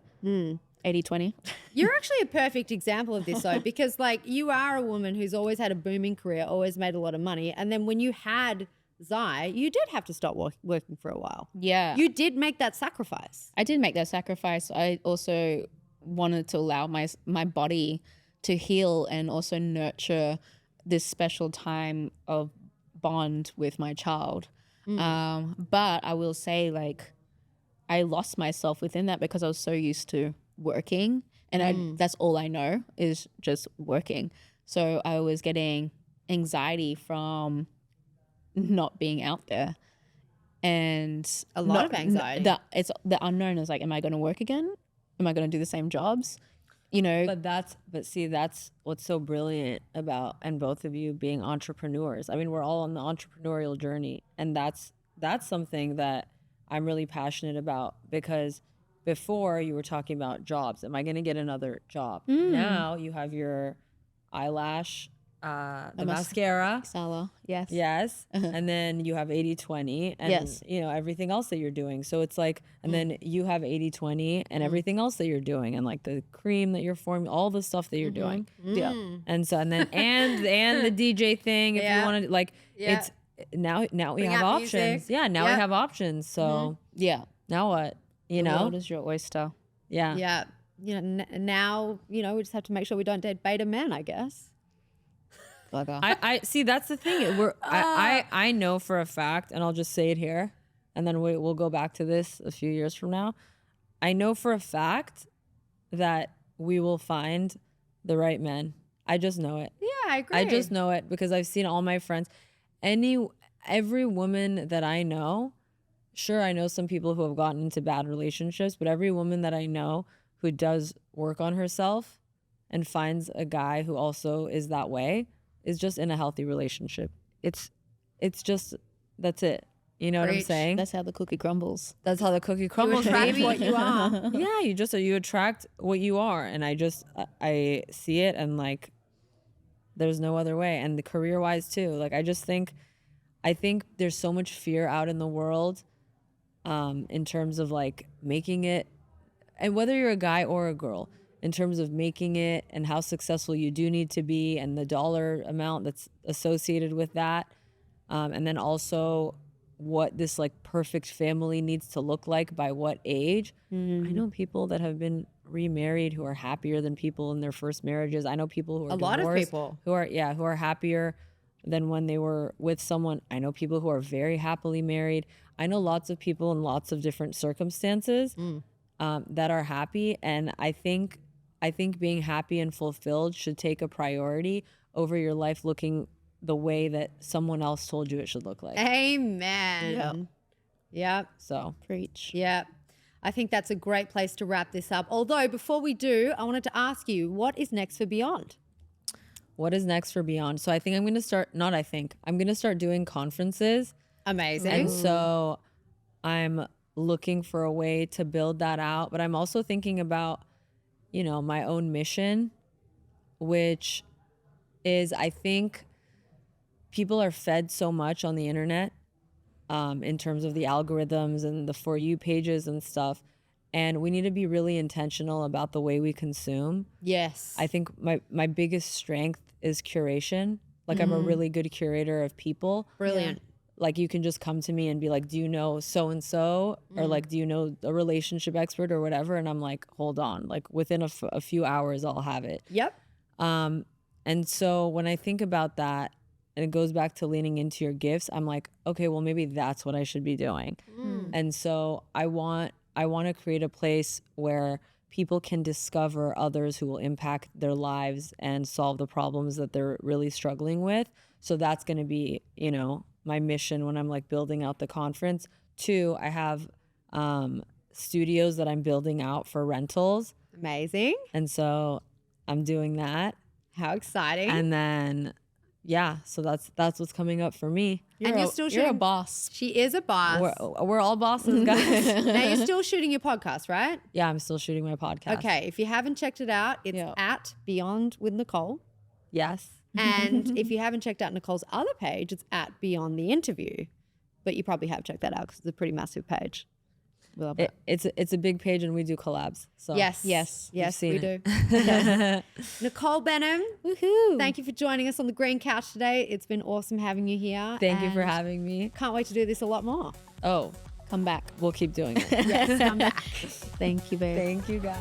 80-20. You're actually a perfect example of this, though, because like you are a woman who's always had a booming career, always made a lot of money. And then when you had Zai, you did have to stop working for a while. Yeah. You did make that sacrifice. I did make that sacrifice. I also wanted to allow my body to heal and also nurture this special time of bond with my child. But I will say, like, I lost myself within that because I was so used to working, and that's all I know is just working. So I was getting anxiety from not being out there, and a lot of anxiety. It's the unknown is like, am I going to work again? Am I going to do the same jobs? You know. But see, that's what's so brilliant about, and both of you being entrepreneurs. I mean, we're all on the entrepreneurial journey, and that's something that I'm really passionate about, because before you were talking about jobs. Am I going to get another job? Now you have your eyelash, the mascara. Sala, yes. Yes. And then you have 80-20 and you know, everything else that you're doing. So it's like, and then you have 80-20 and everything else that you're doing, and like the cream that you're forming, all the stuff that you're doing. Yeah. And so, and then, and the DJ thing, if you want to, like, it's now we have options. Music. Yeah. Now we have options. So now what? You know, the world is your oyster. Yeah. Yeah. You know, now, you know, we just have to make sure we don't date beta men, I guess. I see, that's the thing. I know for a fact, and I'll just say it here, and then we'll go back to this a few years from now. I know for a fact that we will find the right men. I just know it. Yeah, I agree. I just know it because I've seen all my friends. Every woman that I know, sure, I know some people who have gotten into bad relationships, but every woman that I know who does work on herself and finds a guy who also is that way is just in a healthy relationship. It's just, that's it. You know what I'm saying? That's how the cookie crumbles. That's how the cookie crumbles. You attract baby. what you are. Yeah, you attract what you are, and I see it, and like, there's no other way. And the career-wise too. Like, I think there's so much fear out in the world in terms of like making it, and whether you're a guy or a girl, in terms of making it and how successful you do need to be and the dollar amount that's associated with that. And then also what this like perfect family needs to look like by what age. I know people that have been remarried who are happier than people in their first marriages. I know people who are A lot of divorced people. who are happier than when they were with someone. I know people who are very happily married. I know lots of people in lots of different circumstances that are happy, and I think being happy and fulfilled should take a priority over your life looking the way that someone else told you it should look like. Amen. Yep. So Preach. Yep. I think that's a great place to wrap this up. Although before we do, I wanted to ask you, what is next for Beyond? what is next for Beyond? So I think I'm going to start, I'm going to start doing conferences. Amazing. And so I'm looking for a way to build that out. But I'm also thinking about, my own mission, which is, I think people are fed so much on the internet in terms of the algorithms and the For You pages and stuff. And we need to be really intentional about the way we consume. Yes. I think my biggest strength is curation. Like I'm a really good curator of people. Brilliant. Like you can just come to me and be like, do you know so-and-so? Or like, do you know a relationship expert or whatever? And I'm like, hold on. Like within a few hours, I'll have it. Yep. And so when I think about that, and it goes back to leaning into your gifts, I'm like, okay, well, maybe that's what I should be doing. And so I want to create a place where people can discover others who will impact their lives and solve the problems that they're really struggling with. So that's going to be, my mission when I'm like building out the conference. 2, I have studios that I'm building out for rentals. Amazing. And so I'm doing that. How exciting. And then, so that's what's coming up for me. And you're still You're a shooting. boss. She is a boss. We're all bosses, guys. Now you're still shooting your podcast, right? Yeah, I'm still shooting my podcast. Okay. If you haven't checked it out, it's at Beyond with Nicole. Yes. And if you haven't checked out Nicole's other page, it's at Beyond the Interview. But you probably have checked that out because it's a pretty massive page. We love it. It's a big page and we do collabs. So Yes, seen we do. it. Nicole Behnam, Woohoo. thank you for joining us on the green couch today. It's been awesome having you here. Thank you for and having me. Can't wait to do this a lot more. Oh, Come back. we'll keep doing it. Yes, come back. Thank you, babe. Thank you, guys.